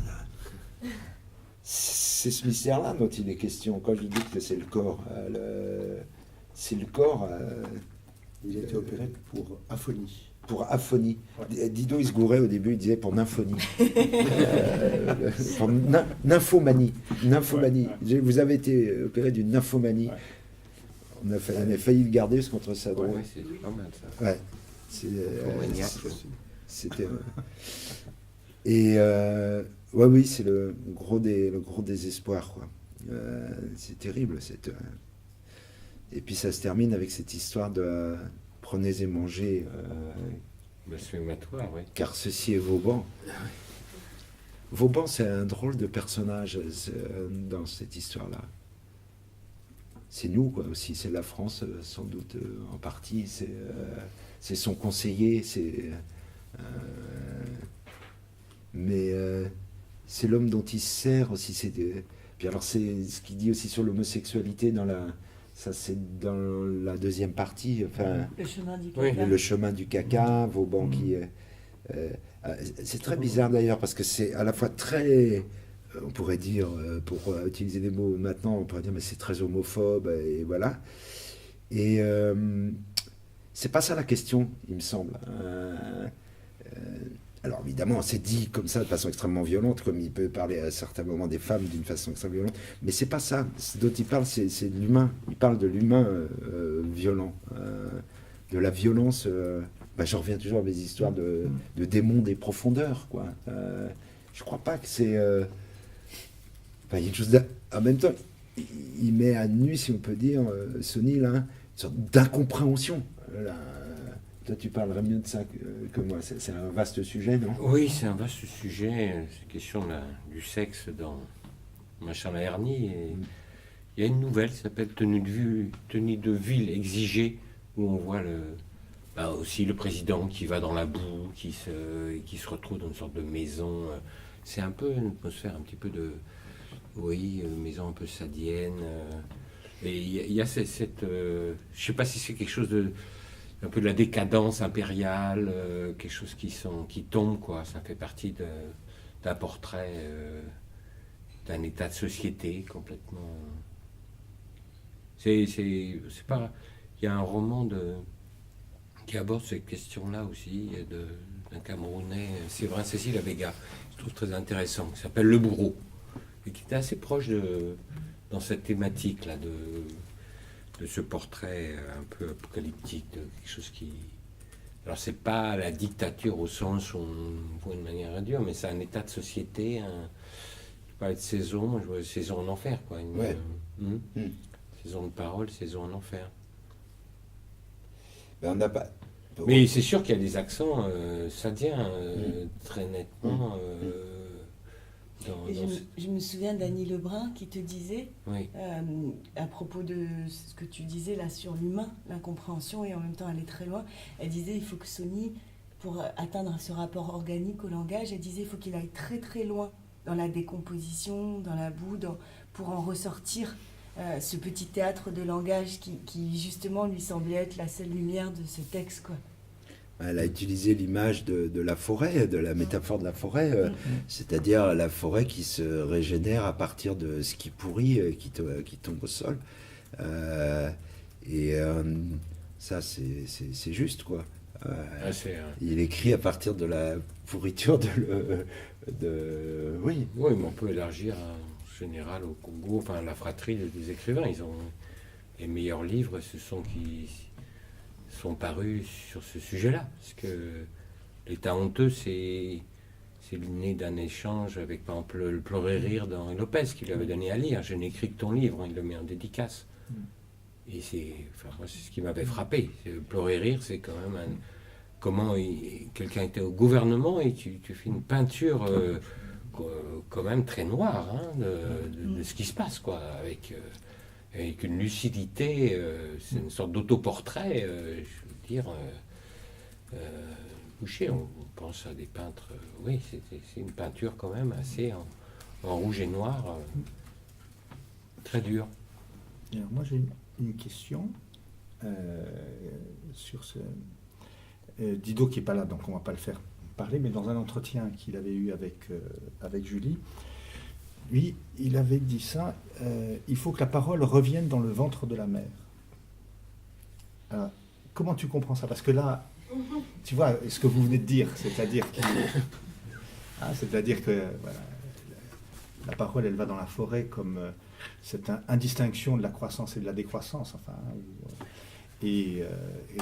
C'est ce mystère-là dont il est question. Quand je dis que c'est le corps, c'est le corps. Il a été opéré pour aphonie. Pour aphonie. Didot, il se gourait au début, il disait pour nymphonie. Pour nymphomanie. Nymphomanie. Vous avez été opéré d'une nymphomanie. On a failli le garder parce contre ça. Ouais, c'est pas mal ça. Ouais. Nymphomaniaque. C'était. Et oui, c'est le gros désespoir, quoi. C'est terrible. Et puis ça se termine avec cette histoire de prenez et mangez, Blasphématoire, oui. car ceci est Vauban. Vauban, c'est un drôle de personnage dans cette histoire-là. C'est nous, quoi, aussi. C'est la France, sans doute, en partie. C'est son conseiller. Mais c'est l'homme dont il se sert aussi. Puis alors, c'est ce qu'il dit aussi sur l'homosexualité ça, c'est dans la deuxième partie. Enfin, Le chemin du Oui. caca. le chemin du caca, Vauban qui. C'est très bizarre d'ailleurs, parce que c'est à la fois très. On pourrait dire, pour utiliser des mots maintenant, on pourrait dire, mais c'est très homophobe, et voilà. Et c'est pas ça la question, il me semble. Alors évidemment, c'est dit comme ça de façon extrêmement violente, comme il peut parler à certains moments des femmes d'une façon extrêmement violente, mais c'est pas ça. Ce dont il parle, c'est de l'humain. Il parle de l'humain violent, de la violence. Je reviens toujours à mes histoires de démons des profondeurs, quoi. Je crois pas que c'est. Il y a quelque chose. En même temps, il met à nu, si on peut dire, Sony, là, une sorte d'incompréhension. Là. Toi, tu parlerais mieux de ça que moi. C'est un vaste sujet, non? Oui, c'est un vaste sujet. C'est question du sexe dans Machin la hernie. Et il y a une nouvelle qui s'appelle Tenue de ville exigée, où on voit aussi le président qui va dans la boue, qui se retrouve dans une sorte de maison. C'est un peu une atmosphère un petit peu de. Oui, maison un peu sadienne. Et il y a cette. Je sais pas si c'est quelque chose de. Un peu de la décadence impériale, quelque chose qui tombe, quoi. Ça fait partie d'un portrait d'un état de société complètement. C'est pas. Il y a un roman qui aborde cette question-là aussi, d'un Camerounais, Séverin Cécile Abega, je trouve très intéressant, qui s'appelle Le Bourreau, et qui était assez proche dans cette thématique-là de ce portrait un peu apocalyptique, de quelque chose qui. Alors, c'est pas la dictature au sens où on voit une manière à dire, mais c'est un état de société. Je parlais de saison, moi je vois saison en enfer, quoi. Saison de parole, saison en enfer. On n'a pas. Mais c'est sûr qu'il y a des accents sadiens, très nettement. Et je me souviens d'Annie Lebrun qui te disait, Oui. à propos de ce que tu disais là sur l'humain, l'incompréhension, et en même temps aller très loin, elle disait il faut que Sony, pour atteindre ce rapport organique au langage, elle disait il faut qu'il aille très très loin dans la décomposition, dans la boue, pour en ressortir ce petit théâtre de langage qui justement lui semblait être la seule lumière de ce texte, quoi. Elle a utilisé l'image de la forêt, de la métaphore de la forêt, c'est-à-dire la forêt qui se régénère à partir de ce qui pourrit, qui tombe au sol. Ça, c'est juste, quoi. Il écrit à partir de la pourriture oui. Oui, mais on peut élargir en général au Congo, enfin la fratrie des écrivains. Ils ont les meilleurs livres, ce sont qui sont parus sur ce sujet-là, parce que l'état honteux, c'est le né d'un échange avec, par exemple, le Pleurer rire d'Henri Lopez, qui lui avait donné à lire. Je n'ai écrit que ton livre, il le met en dédicace. Et moi, c'est ce qui m'avait frappé. Pleurer rire, c'est quand même comment quelqu'un était au gouvernement et tu fais une peinture quand même très noire de ce qui se passe, quoi, avec une lucidité, c'est une sorte d'autoportrait, je veux dire, Boucher, on pense à des peintres, oui, c'est une peinture quand même assez en rouge et noir, très dure. Alors moi j'ai une question sur ce... Didot qui n'est pas là, donc on ne va pas le faire parler, mais dans un entretien qu'il avait eu avec Julie, lui, il avait dit ça, il faut que la parole revienne dans le ventre de la mère. Alors, comment tu comprends ça? Parce que là, tu vois, ce que vous venez de dire, c'est-à-dire que voilà, la parole, elle va dans la forêt comme cette indistinction de la croissance et de la décroissance, enfin. Et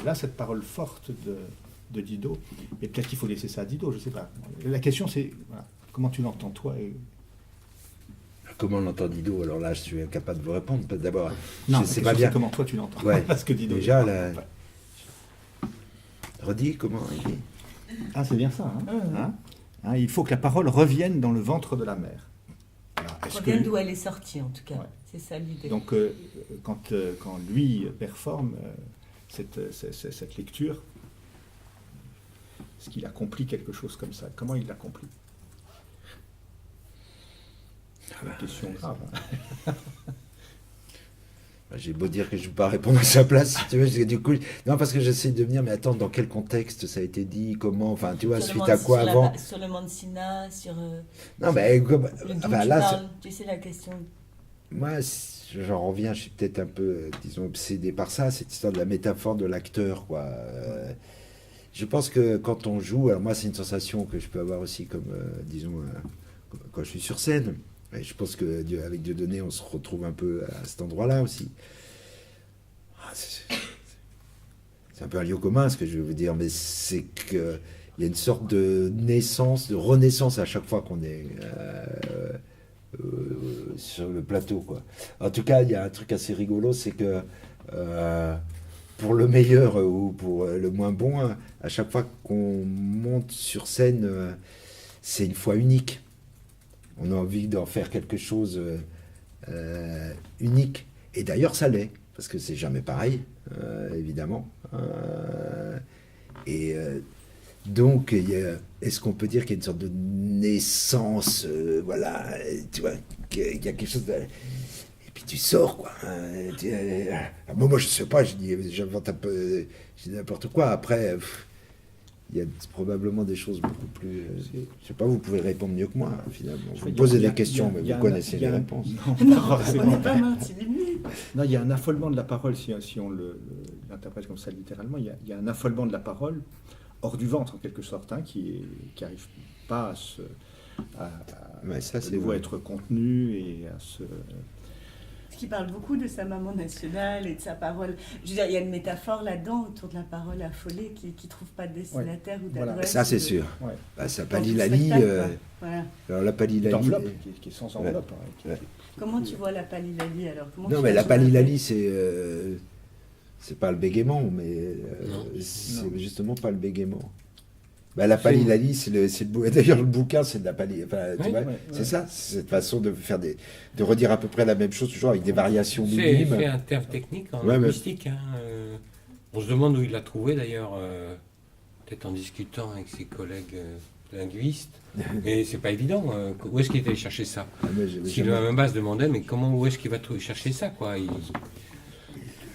là, cette parole forte de Didot, et peut-être qu'il faut laisser ça à Didot, je ne sais pas. La question, c'est voilà, comment tu l'entends, toi Comment l'entend Didot? Alors là, je suis incapable de vous répondre. D'abord, non, je sais pas bien. Comment toi tu l'entends? Ouais. Parce que Didot. Déjà, redis comment il dit. Ah, c'est bien ça. Hein, il faut que la parole revienne dans le ventre de la mère. Alors, Revienne d'où elle est sortie, en tout cas. Ouais. C'est ça l'idée. Donc, quand lui performe cette lecture, est-ce qu'il accomplit quelque chose comme ça? Comment il l'accomplit? C'est une question grave. J'ai beau dire que je ne peux pas répondre à sa place, si tu veux, du coup, non, parce que j'essaie de me dire, mais attends, dans quel contexte ça a été dit, comment, enfin, tu vois, suite à quoi avant? Sur le Mancina, sur Non, mais le enfin, tu là, parles, tu sais la question. moi, j'en reviens, je suis peut-être un peu, disons, obsédé par ça, cette histoire de la métaphore de l'acteur, quoi. Je pense que quand on joue, alors moi, c'est une sensation que je peux avoir aussi, comme, disons, quand je suis sur scène. Et je pense qu'avec Dieudonné, on se retrouve un peu à cet endroit-là aussi. C'est un peu un lieu commun, ce que je veux vous dire, mais c'est qu'il y a une sorte de naissance, de renaissance à chaque fois qu'on est sur le plateau, quoi. En tout cas, il y a un truc assez rigolo, c'est que pour le meilleur ou pour le moins bon, à chaque fois qu'on monte sur scène, c'est une fois unique. On a envie d'en faire quelque chose unique. Et d'ailleurs, ça l'est, parce que c'est jamais pareil, évidemment. Donc, est-ce qu'on peut dire qu'il y a une sorte de naissance, voilà, tu vois, qu'il y a quelque chose de... Et puis tu sors, quoi. Moi, je sais pas, j'invente un peu, je dis n'importe quoi. Après... il y a probablement des choses beaucoup plus... je sais pas, vous pouvez répondre mieux que moi, finalement. Vous posez des questions, mais vous connaissez les réponses. Non, on n'est pas intimidé. Non, il y a un affolement de la parole, si on l'interprète comme ça littéralement, il y a un affolement de la parole hors du ventre, en quelque sorte, hein, qui n'arrive pas à être contenu et à se... Qui parle beaucoup de sa maman nationale et de sa parole. Je veux dire, il y a une métaphore là-dedans autour de la parole affolée qui ne trouve pas de destinataire ou d'adresse. Voilà. Ça, c'est sûr. Ouais. Bah, ça Palilali. Voilà. Alors, la Palilali. D'enveloppe, qui est sans enveloppe. Ouais. Hein, Comment tu vois la Palilali alors? Non, mais la Palilali, c'est pas le bégaiement, mais c'est justement pas le bégaiement. Bah, la Palilali, d'ailleurs, le bouquin, c'est de la Palilali. Enfin, tu vois, c'est ça, c'est cette façon de faire de redire à peu près la même chose, toujours avec des variations minimes. C'est un terme technique en linguistique. Hein, on se demande où il l'a trouvé, d'ailleurs, peut-être en discutant avec ses collègues linguistes. Mais c'est pas évident. Où est-ce qu'il est allé chercher ça? Si le Mamemba se demandait, mais où est-ce qu'il va chercher ça, quoi?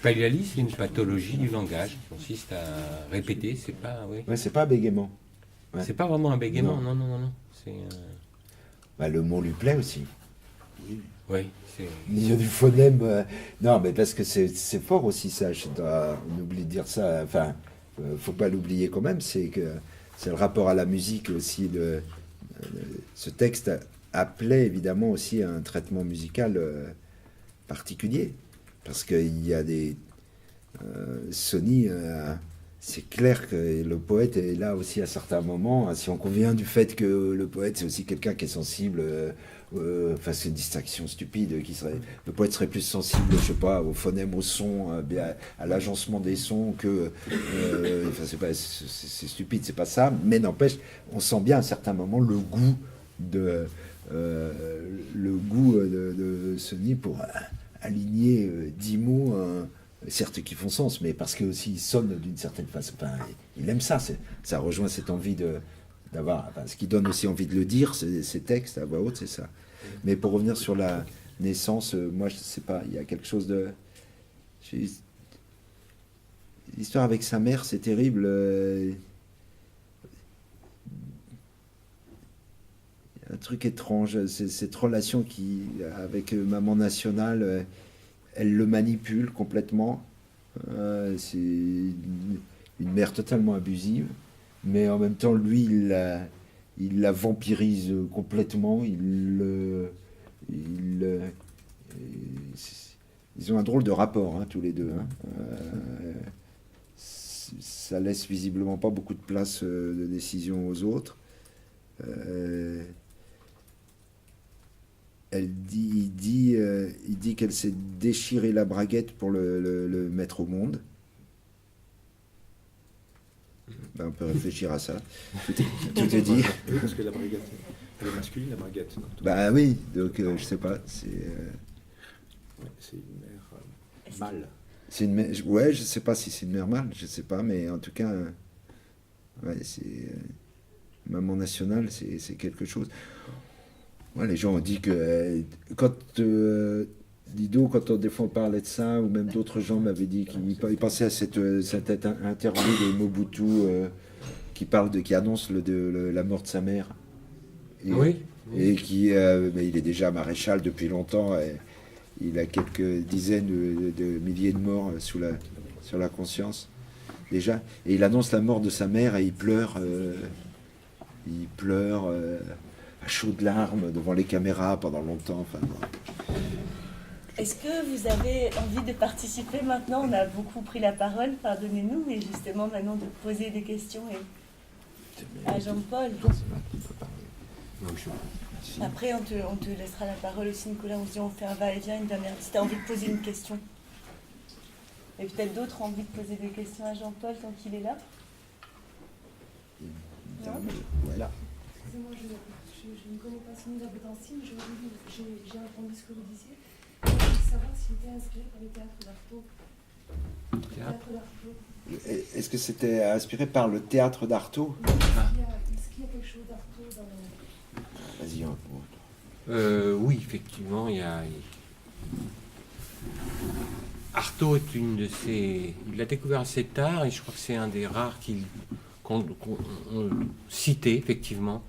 Palilali, c'est une pathologie du langage qui consiste à répéter, c'est pas... Ouais, c'est pas un bégaiement. Ouais. C'est pas vraiment un bégaiement, non. C'est, le mot lui plaît aussi. Oui, c'est... Il y a du phonème. Non, mais parce que c'est fort aussi, ça. On oublie de dire ça. Enfin, faut pas l'oublier quand même. C'est le rapport à la musique aussi. Ce texte appelait évidemment aussi un traitement musical particulier. Parce qu'il y a des... Sony c'est clair que le poète est là aussi à certains moments. Hein, si on convient du fait que le poète, c'est aussi quelqu'un qui est sensible, enfin, c'est une distinction stupide. Le poète serait plus sensible, je sais pas, au phonème, au son, à l'agencement des sons que. Enfin, c'est stupide, c'est pas ça. Mais n'empêche, on sent bien à certains moments le goût de Sony pour aligner 10 mots. Certes qui font sens, mais parce que aussi il sonne d'une certaine façon. Enfin, il aime ça. Ça rejoint cette envie d'avoir. Enfin, ce qui donne aussi envie de le dire, ces textes à voix haute, c'est ça. Mais pour revenir sur la naissance, moi je sais pas, il y a quelque chose de. L'histoire avec sa mère, c'est terrible. Un truc étrange, cette relation avec Maman Nationale. Elle le manipule complètement. C'est une mère totalement abusive, mais en même temps, lui, il la vampirise complètement. Ils ont un drôle de rapport, hein, tous les deux. Hein. Ça laisse visiblement pas beaucoup de place de décision aux autres. Il dit qu'elle s'est déchiré la braguette pour le mettre au monde. Ben, on peut réfléchir à ça. Tout est dit. Oui, parce que la braguette, elle est masculine, la braguette. Non, Bah oui, donc je sais pas. c'est une mère mâle. C'est une mère, ouais, je sais pas si c'est une mère mâle, je sais pas, mais en tout cas, ouais, c'est Maman Nationale, c'est quelque chose. Ouais, les gens ont dit que quand des fois on parlait de ça, ou même d'autres gens m'avaient dit qu'ils pensaient à cette interview de Mobutu qui annonce la mort de sa mère. Et, Oui. Et mais il est déjà maréchal depuis longtemps. Et il a quelques dizaines de milliers de morts sur la conscience déjà. Et il annonce la mort de sa mère et il pleure. À chaudes larmes devant les caméras pendant longtemps. Enfin, bon. Est-ce que vous avez envie de participer maintenant? On a beaucoup pris la parole, pardonnez-nous, mais justement maintenant de poser des questions à Jean-Paul. Après, on te laissera la parole aussi, Nicolas. On fait un va-et-vient, une dernière. Si tu as envie de poser une question. Et peut-être d'autres ont envie de poser des questions à Jean-Paul tant qu'il est là. Non? Voilà. Excusez-moi, je ne connais pas son œuvre d'ancien, mais j'ai entendu ce que vous disiez. Je voulais savoir s'il était inspiré par le théâtre d'Artaud. Est-ce que c'était inspiré par le théâtre d'Artaud? Est-ce qu'il y a quelque chose d'Artaud dans Vas-y, un Oui, effectivement, il y a. Artaud est une de ses. Il l'a découvert assez tard et je crois que c'est un des rares qu'on citait, effectivement.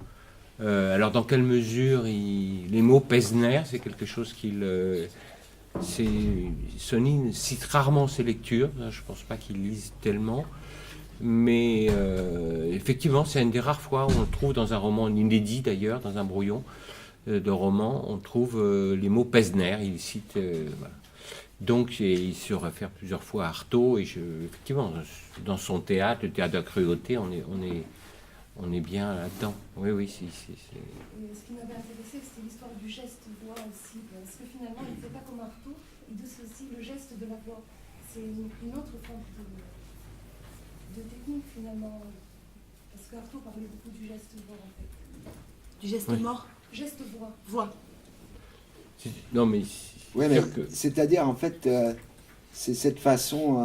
Alors, dans quelle mesure les mots Pesner, c'est quelque chose Sony cite rarement ses lectures, je ne pense pas qu'il lise tellement, mais effectivement, c'est une des rares fois où on le trouve dans un roman inédit d'ailleurs, dans un brouillon de roman, on trouve les mots Pesner, il cite. Voilà. Donc, il se réfère plusieurs fois à Artaud, et effectivement, dans son théâtre, le théâtre de la cruauté, on est bien là-dedans. Oui, si. ce qui m'avait intéressé, c'était l'histoire du geste voix aussi. Parce que finalement, il ne fait pas comme Artaud, il dissocie le geste de la voix. C'est une autre forme de technique finalement. Parce qu'Artaud parlait beaucoup du geste voix en fait. Du geste mort? Geste voix. Voix. Non, mais. Ouais, mais c'est-à-dire en fait, c'est cette façon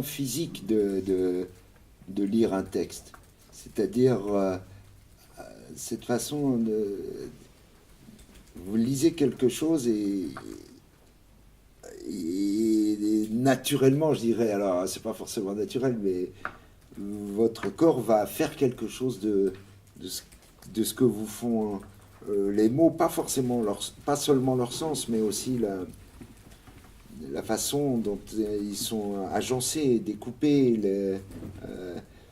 physique de lire un texte. C'est-à-dire cette façon de... Vous lisez quelque chose et naturellement, je dirais, alors c'est pas forcément naturel, mais votre corps va faire quelque chose de ce que vous font les mots, pas seulement leur sens, mais aussi la façon dont ils sont agencés, découpés.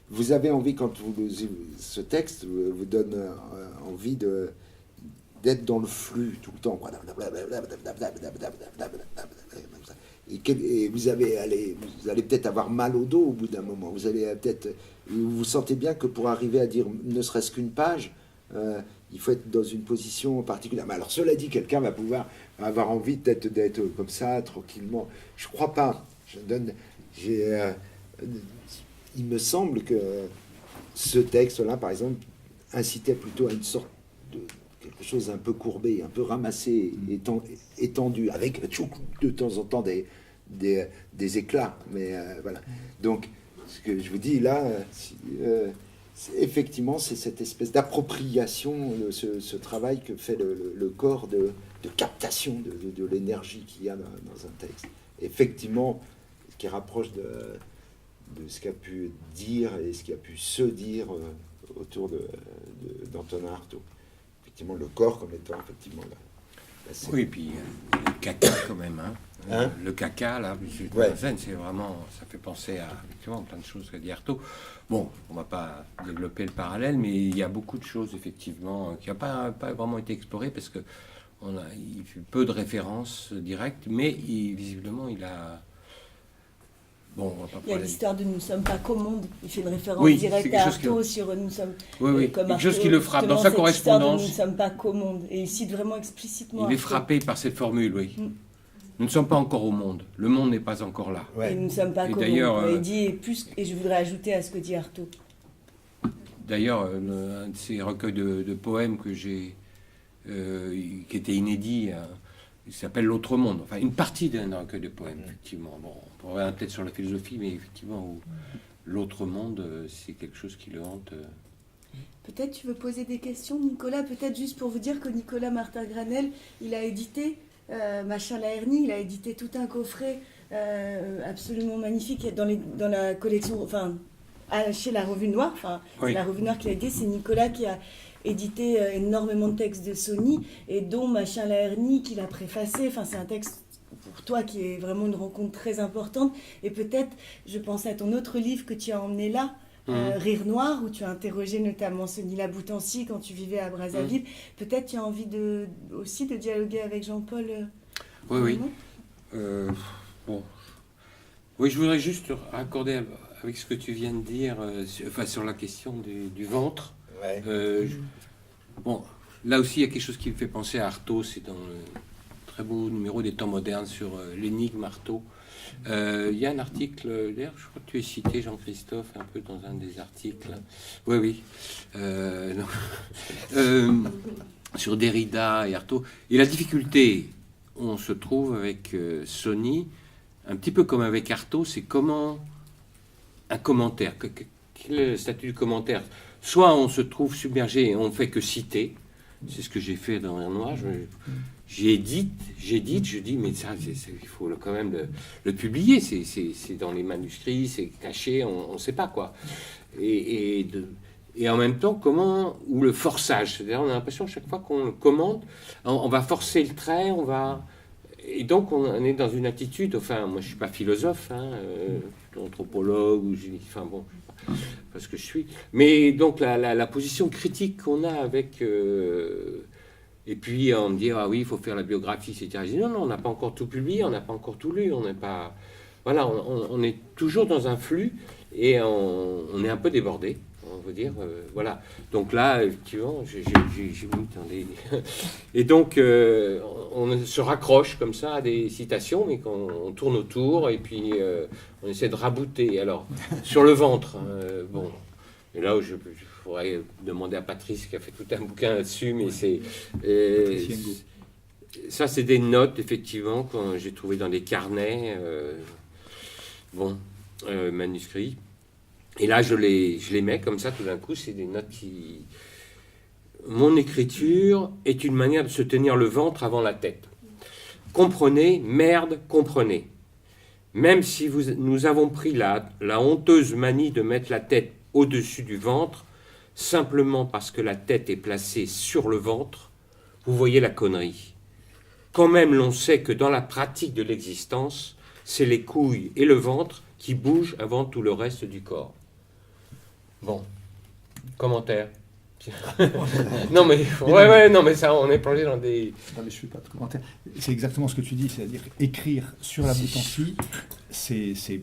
Vous avez envie, quand vous lisez ce texte, vous donne envie d'être dans le flux tout le temps, quoi. Et vous allez peut-être avoir mal au dos au bout d'un moment. Vous allez peut-être, vous sentez bien que pour arriver à dire ne serait-ce qu'une page, il faut être dans une position particulière. Mais alors, cela dit, quelqu'un va pouvoir avoir envie peut-être d'être comme ça, tranquillement. Je crois pas. Il me semble que ce texte-là, par exemple, incitait plutôt à une sorte de quelque chose un peu courbé, un peu ramassé, étendu, avec de temps en temps des éclats. Mais voilà. Donc, ce que je vous dis là, effectivement, c'est cette espèce d'appropriation, ce travail que fait le corps de captation de l'énergie qu'il y a dans un texte. Effectivement, ce qui rapproche de ce qu'a pu dire et ce qui a pu se dire autour d'Antonin Artaud. Effectivement, le corps comme étant effectivement la scène. Oui, et puis le caca quand même. Hein? Le caca, là, Ouais. la scène, c'est vraiment, ça fait penser à effectivement, plein de choses qu'a dit Artaud. Bon, on ne va pas développer le parallèle, mais il y a beaucoup de choses, effectivement, qui n'ont pas vraiment été explorées parce que il fait peu de références directes, mais visiblement, il a... Bon, on va pas Il y a parler- l'histoire de Nous ne sommes pas qu'au monde. Il fait une référence Oui, directe c'est quelque à chose Artaud sur Nous sommes. Oui, comme quelque chose Artaud, qui le frappe. Dans justement, sa cette histoire de correspondance, Nous ne sommes pas qu'au monde. Et il cite vraiment explicitement. il est Artaud. frappé par cette formule, oui. Mm. Nous ne sommes pas encore au monde. Le monde n'est pas encore là. Et nous ne sommes pas Et qu'au d'ailleurs, monde. Il dit et je voudrais ajouter à ce que dit Artaud. D'ailleurs, un de ces recueils de poèmes que j'ai, qui était inédit, il s'appelle L'autre monde. Enfin, une partie d'un recueil de poèmes, effectivement. Bon, on pourrait peut-être sur la philosophie, mais effectivement, où l'autre monde, c'est quelque chose qui le hante. Peut-être tu veux poser des questions, Nicolas. Peut-être juste pour vous dire que Nicolas Martin-Granel, il a édité Machin Lahernie, il a édité tout un coffret absolument magnifique dans la collection, enfin, chez la Revue Noire. Enfin, Oui. c'est la Revue Noire qui l'a édité. C'est Nicolas qui a édité énormément de textes de Sony, et dont Machin Lahernie, qu'il a préfacé. Enfin, c'est un texte pour toi qui est vraiment une rencontre très importante. Et peut-être, je pense à ton autre livre que tu as emmené là, Rire Noir, où tu as interrogé notamment Sony Laboutancy quand tu vivais à Brazzaville. Peut-être tu as envie aussi de dialoguer avec Jean-Paul. Oui, oui. vraiment. Bon. Oui, je voudrais juste raccorder avec ce que tu viens de dire, sur la question du ventre. Ouais. Bon, là aussi, il y a quelque chose qui me fait penser à Artaud. C'est dans le très beau numéro des Temps modernes sur l'énigme Artaud. Il y a un article, d'ailleurs, je crois que tu es cité, Jean-Christophe, un peu dans un des articles. Oui, oui. Sur Derrida et Artaud. Et la difficulté, on se trouve avec Sony, un petit peu comme avec Artaud, c'est comment un commentaire. Quel est le statut du commentaire? Soit on se trouve submergé et on ne fait que citer. C'est ce que j'ai fait dans Rire Noir. J'édite, je dis, mais ça, il faut quand même le publier. C'est dans les manuscrits, c'est caché, on ne sait pas quoi. Et en même temps, ou le forçage. C'est-à-dire, on a l'impression chaque fois qu'on le commente, on va forcer le trait, et donc on est dans une attitude. Enfin, moi, je suis pas philosophe, anthropologue ou enfin bon. Parce que je suis. Mais donc la position critique qu'on a avec. Et puis on me dit ah oui, il faut faire la biographie, etc. Je dis non, on n'a pas encore tout publié, on n'a pas encore tout lu, on n'est pas. Voilà, on est toujours dans un flux et on est un peu débordé, on veut dire. Voilà. Donc là, effectivement, j'ai mis dans des. Et donc on se raccroche comme ça à des citations, mais on tourne autour et puis on essaie de rabouter. Alors, sur le ventre, bon, et là où je pourrais demander à Patrice qui a fait tout un bouquin là-dessus, mais c'est... ça, c'est des notes, effectivement, que j'ai trouvées dans des carnets, manuscrits. Et là, je les mets comme ça, tout d'un coup, c'est des notes qui... Mon écriture est une manière de se tenir le ventre avant la tête. Comprenez, merde, comprenez. Même si nous avons pris la honteuse manie de mettre la tête au-dessus du ventre, simplement parce que la tête est placée sur le ventre, vous voyez la connerie. Quand même l'on sait que dans la pratique de l'existence, c'est les couilles et le ventre qui bougent avant tout le reste du corps. Bon, commentaire. Non mais non mais ça, on est plongé dans des. Non, mais je ne fais pas de commentaire. C'est exactement ce que tu dis, c'est-à-dire écrire sur la boutancie, c'est quasi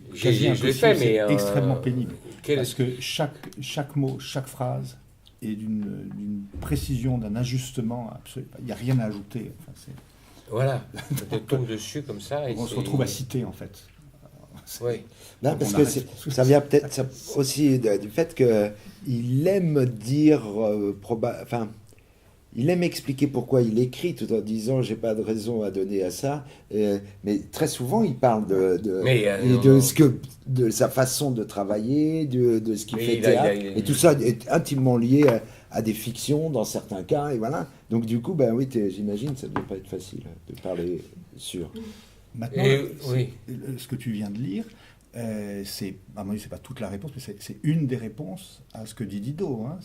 Je l'ai fait, impossible, c'est mais extrêmement pénible. quel- Parce que chaque mot, chaque phrase est d'une précision, d'un ajustement absolu. Il n'y a rien à ajouter. Enfin, Voilà, on tombe dessus comme ça. Et on se c'est- retrouve à citer, en fait. Oui. Non, Donc, parce on que arrête. ça vient peut-être aussi du fait qu'il aime dire, enfin, il aime expliquer pourquoi il écrit tout en disant j'ai pas de raison à donner à ça, mais très souvent il parle de sa façon de travailler, de ce qu'il Mais fait il a- théâtre, il a- et tout ça est intimement lié à des fictions dans certains cas, et voilà. Donc du coup, ben oui, j'imagine ça ne doit pas être facile de parler sur. Maintenant, Oui. ce que tu viens de lire, c'est, à mon avis, c'est pas toute la réponse, mais c'est une des réponses à ce que dit Didot. Hein.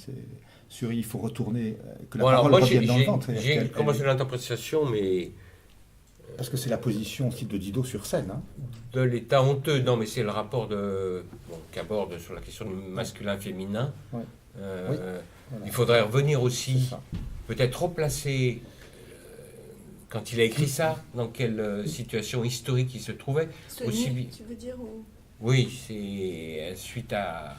Sur il faut retourner, que la Bon, alors parole moi revienne dans le ventre. j'ai C'est-à-dire qu'elle- commencé l'interprétation, mais Parce que c'est la position aussi de Didot sur scène. Hein. de l'état honteux. Non, mais c'est le rapport qu'aborde sur la question du masculin-féminin. Ouais. Voilà. Il faudrait revenir C'est aussi, ça. peut-être replacer, quand il a écrit ça, dans quelle situation historique il se trouvait. Aussi bien. tu veux dire ou... Oui, c'est suite à...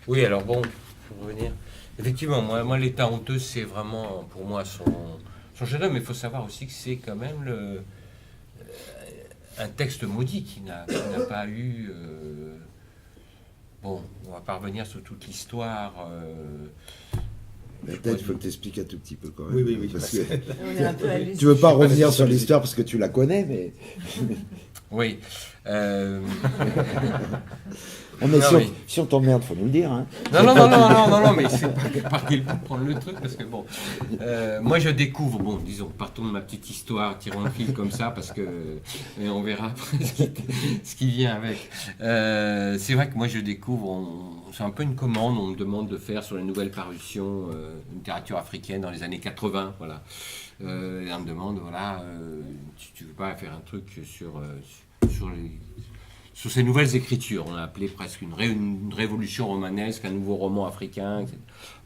Oui, alors bon, pour revenir. Effectivement, moi l'état honteux, c'est vraiment pour moi son chef-d'œuvre, mais il faut savoir aussi que c'est quand même un texte maudit qui n'a pas eu... Bon, on va pas revenir sur toute l'histoire. Peut-être il faut que tu expliques un tout petit peu quand même. Oui. Parce que On est un peu à l'usure. tu veux pas revenir sur l'histoire parce que tu la connais, mais Oui. on est Non, sûr, mais- si on t'emmerde, faut nous le dire. Hein. Non, mais c'est pas par quel bout prendre le truc, parce que bon, moi je découvre, bon, disons, partons de ma petite histoire, tirons le fil comme ça, parce que, et on verra après ce qui vient avec. C'est vrai que moi je découvre, c'est un peu une commande, on me demande de faire sur les nouvelles parutions, une littérature africaine dans les années 80, voilà. Et on me demande, voilà, tu veux pas faire un truc sur ces nouvelles écritures, on a appelé presque une révolution romanesque, un nouveau roman africain, etc.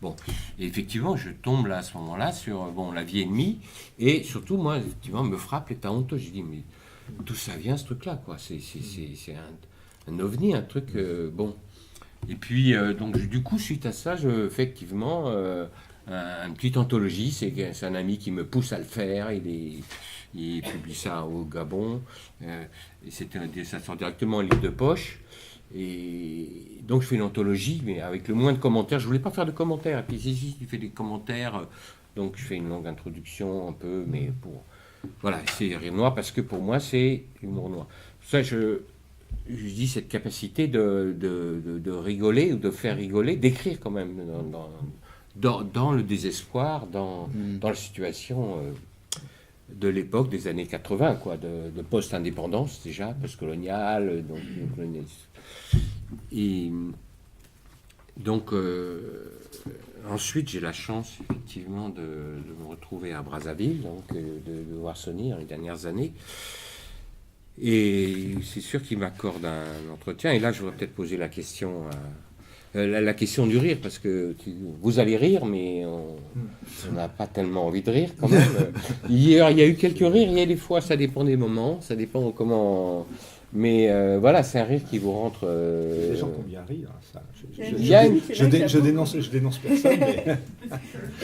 Bon, et effectivement, je tombe là à ce moment-là sur La vie ennemie, et surtout, moi, effectivement, me frappe l'état honteux. J'ai dit, mais d'où ça vient ce truc-là, quoi? C'est un ovni, un truc bon. Et puis, donc, du coup, suite à ça, je fais effectivement une petite anthologie. C'est un ami qui me pousse à le faire. Il publie ça au Gabon. Et ça sort directement en livre de poche. Et donc, je fais une anthologie, mais avec le moins de commentaires. Je voulais pas faire de commentaires. Et puis, si tu fais des commentaires, donc je fais une longue introduction un peu, mais pour... Voilà, c'est rire noir parce que pour moi, c'est humour noir. Ça, je dis cette capacité de rigoler ou de faire rigoler, d'écrire quand même dans le désespoir, dans la situation de l'époque des années 80, quoi, de post-indépendance déjà, post-coloniale, donc et donc ensuite j'ai la chance effectivement de me retrouver à Brazzaville, donc de voir Sony dans les dernières années. Et c'est sûr qu'il m'accorde un entretien. Et là, je voudrais peut-être poser la question, la question du rire, parce que vous allez rire, mais on n'a pas tellement envie de rire quand même. Hier, il y a eu quelques rires. Il y a des fois, ça dépend des moments, ça dépend comment. Mais voilà, c'est un rire qui vous rentre. Les gens qui ont bien ri. Hein, ça. Il y a une- Je dénonce personne. Mais...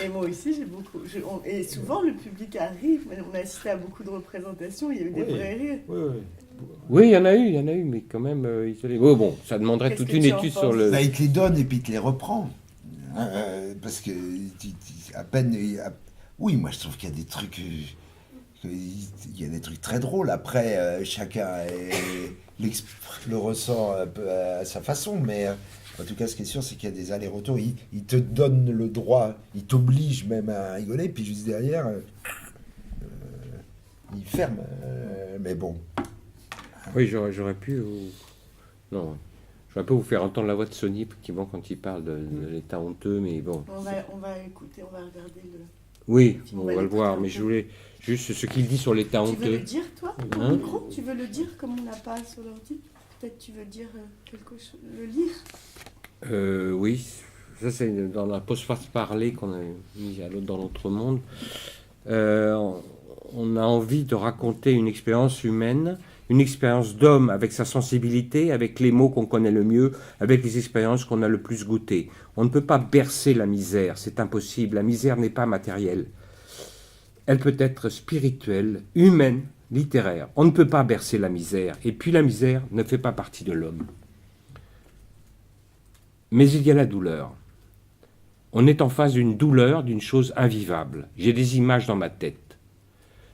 Et moi aussi, j'ai beaucoup. Et souvent, le public arrive. On a assisté à beaucoup de représentations. Il y a eu des Oui. vrais rires. Oui. Oui, il y en a eu, mais quand même isolé. Oh, bon, ça demanderait Qu'est-ce toute que une tu en étude penses sur le. Bah, il te les donne et puis il te les reprend. Parce que à peine. Oui, moi je trouve qu'il y a des trucs. Il y a des trucs très drôles. Après, chacun le ressent un peu à sa façon. Mais en tout cas, ce qui est sûr, c'est qu'il y a des allers-retours. Il te donne le droit, il t'oblige même à rigoler. Puis juste derrière, il ferme. Mais bon. Oui, j'aurais pu. Non, j'aurais pu vous faire entendre la voix de Sony, effectivement, quand il parle de l'état honteux, mais bon. On va écouter, on va regarder le. Oui, On on va va le l'écouter voir, un mais peu. je voulais juste ce qu'il dit sur l'état Tu veux le honteux. dire, toi, au Hein micro? Tu veux le dire comme on n'a pas sur l'ordi? Peut-être tu veux dire quelque chose, le lire? Oui, ça c'est dans la postface parlée qu'on a mis dans l'autre monde. On a envie de raconter une expérience humaine, une expérience d'homme avec sa sensibilité, avec les mots qu'on connaît le mieux, avec les expériences qu'on a le plus goûtées. On ne peut pas bercer la misère, c'est impossible. La misère n'est pas matérielle. Elle peut être spirituelle, humaine, littéraire. On ne peut pas bercer la misère. Et puis la misère ne fait pas partie de l'homme. Mais il y a la douleur. On est en face d'une douleur, d'une chose invivable. J'ai des images dans ma tête.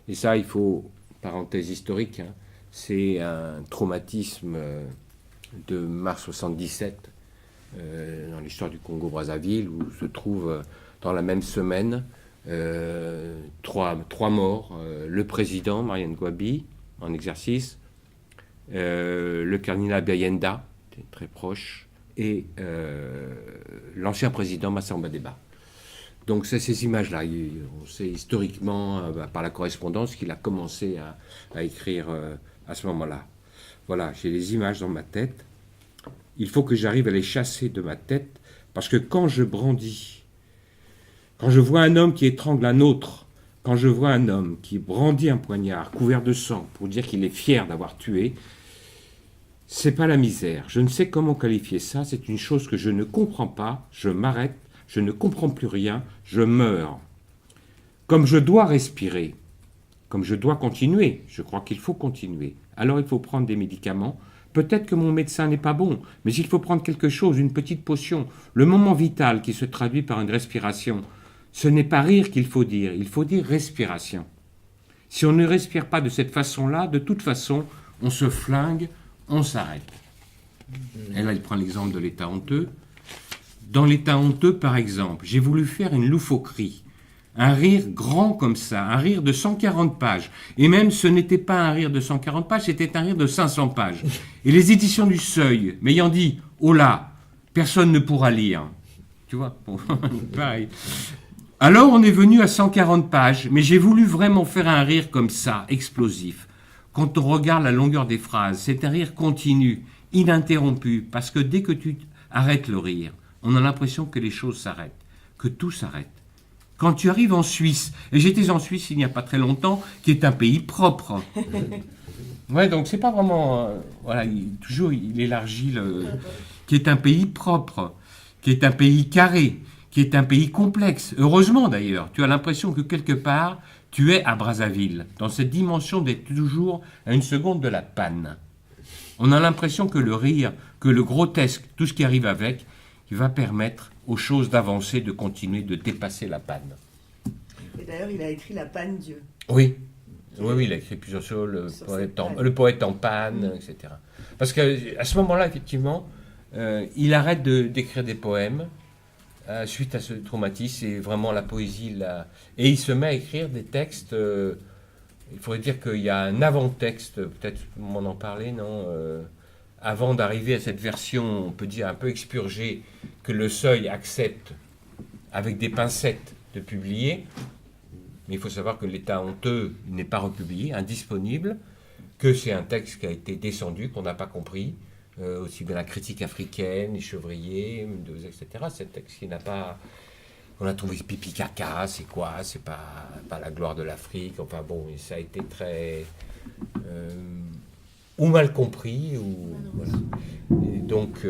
Et ça, il faut, parenthèse historique, hein, c'est un traumatisme de mars 77 dans l'histoire du Congo-Brazzaville, où se trouve dans la même semaine trois morts. Le président, Marianne Gwabi, en exercice, le cardinal Biayenda, très proche, et l'ancien président Massamba Deba. Donc c'est ces images-là. On sait historiquement, par la correspondance, qu'il a commencé à écrire à ce moment-là. Voilà, j'ai les images dans ma tête. Il faut que j'arrive à les chasser de ma tête, parce que quand je brandis, quand je vois un homme qui étrangle un autre, quand je vois un homme qui brandit un poignard couvert de sang pour dire qu'il est fier d'avoir tué, c'est pas la misère. Je ne sais comment qualifier ça. C'est une chose que je ne comprends pas. Je m'arrête. Je ne comprends plus rien. Je meurs. Comme je dois respirer, comme je dois continuer, je crois qu'il faut continuer. Alors il faut prendre des médicaments. Peut-être que mon médecin n'est pas bon, mais il faut prendre quelque chose, une petite potion. Le moment vital qui se traduit par une respiration. Ce n'est pas rire qu'il faut dire. Il faut dire respiration. Si on ne respire pas de cette façon-là, de toute façon, on se flingue. On s'arrête. Et là, il prend l'exemple de l'état honteux. Dans l'état honteux, par exemple, j'ai voulu faire une loufoquerie. Un rire grand comme ça, un rire de 140 pages. Et même, ce n'était pas un rire de 140 pages, c'était un rire de 500 pages. Et les éditions du Seuil, m'ayant dit, oh là, personne ne pourra lire. Tu vois, bon, pareil. Alors, on est venu à 140 pages, mais j'ai voulu vraiment faire un rire comme ça, explosif. Quand on regarde la longueur des phrases, c'est un rire continu, ininterrompu, parce que dès que tu arrêtes le rire, on a l'impression que les choses s'arrêtent, que tout s'arrête. Quand tu arrives en Suisse, et j'étais en Suisse il n'y a pas très longtemps, qui est un pays propre. Ouais, donc c'est pas vraiment... voilà, il élargit qui est un pays propre, qui est un pays carré, qui est un pays complexe. Heureusement d'ailleurs, tu as l'impression que quelque part... Tu es à Brazzaville, dans cette dimension d'être toujours à une seconde de la panne. On a l'impression que le rire, que le grotesque, tout ce qui arrive avec, il va permettre aux choses d'avancer, de continuer, de dépasser la panne. Et d'ailleurs, il a écrit La panne Dieu. Oui, il a écrit plusieurs choses, le poète en panne, etc. Parce qu'à ce moment-là, effectivement, il arrête d'écrire des poèmes, suite à ce traumatisme, c'est vraiment la poésie là. Et il se met à écrire des textes. Il faudrait dire qu'il y a un avant-texte, peut-être on en parlait, non avant d'arriver à cette version, on peut dire un peu expurgée, que le Seuil accepte avec des pincettes de publier. Mais il faut savoir que l'état honteux n'est pas republié, indisponible, que c'est un texte qui a été descendu, qu'on n'a pas compris. Aussi bien la critique africaine, les chevriers, etc. C'est un texte qui n'a pas... On a trouvé pipi caca, c'est quoi? C'est pas la gloire de l'Afrique. Enfin bon, ça a été très... ou mal compris, ou... Voilà. Et donc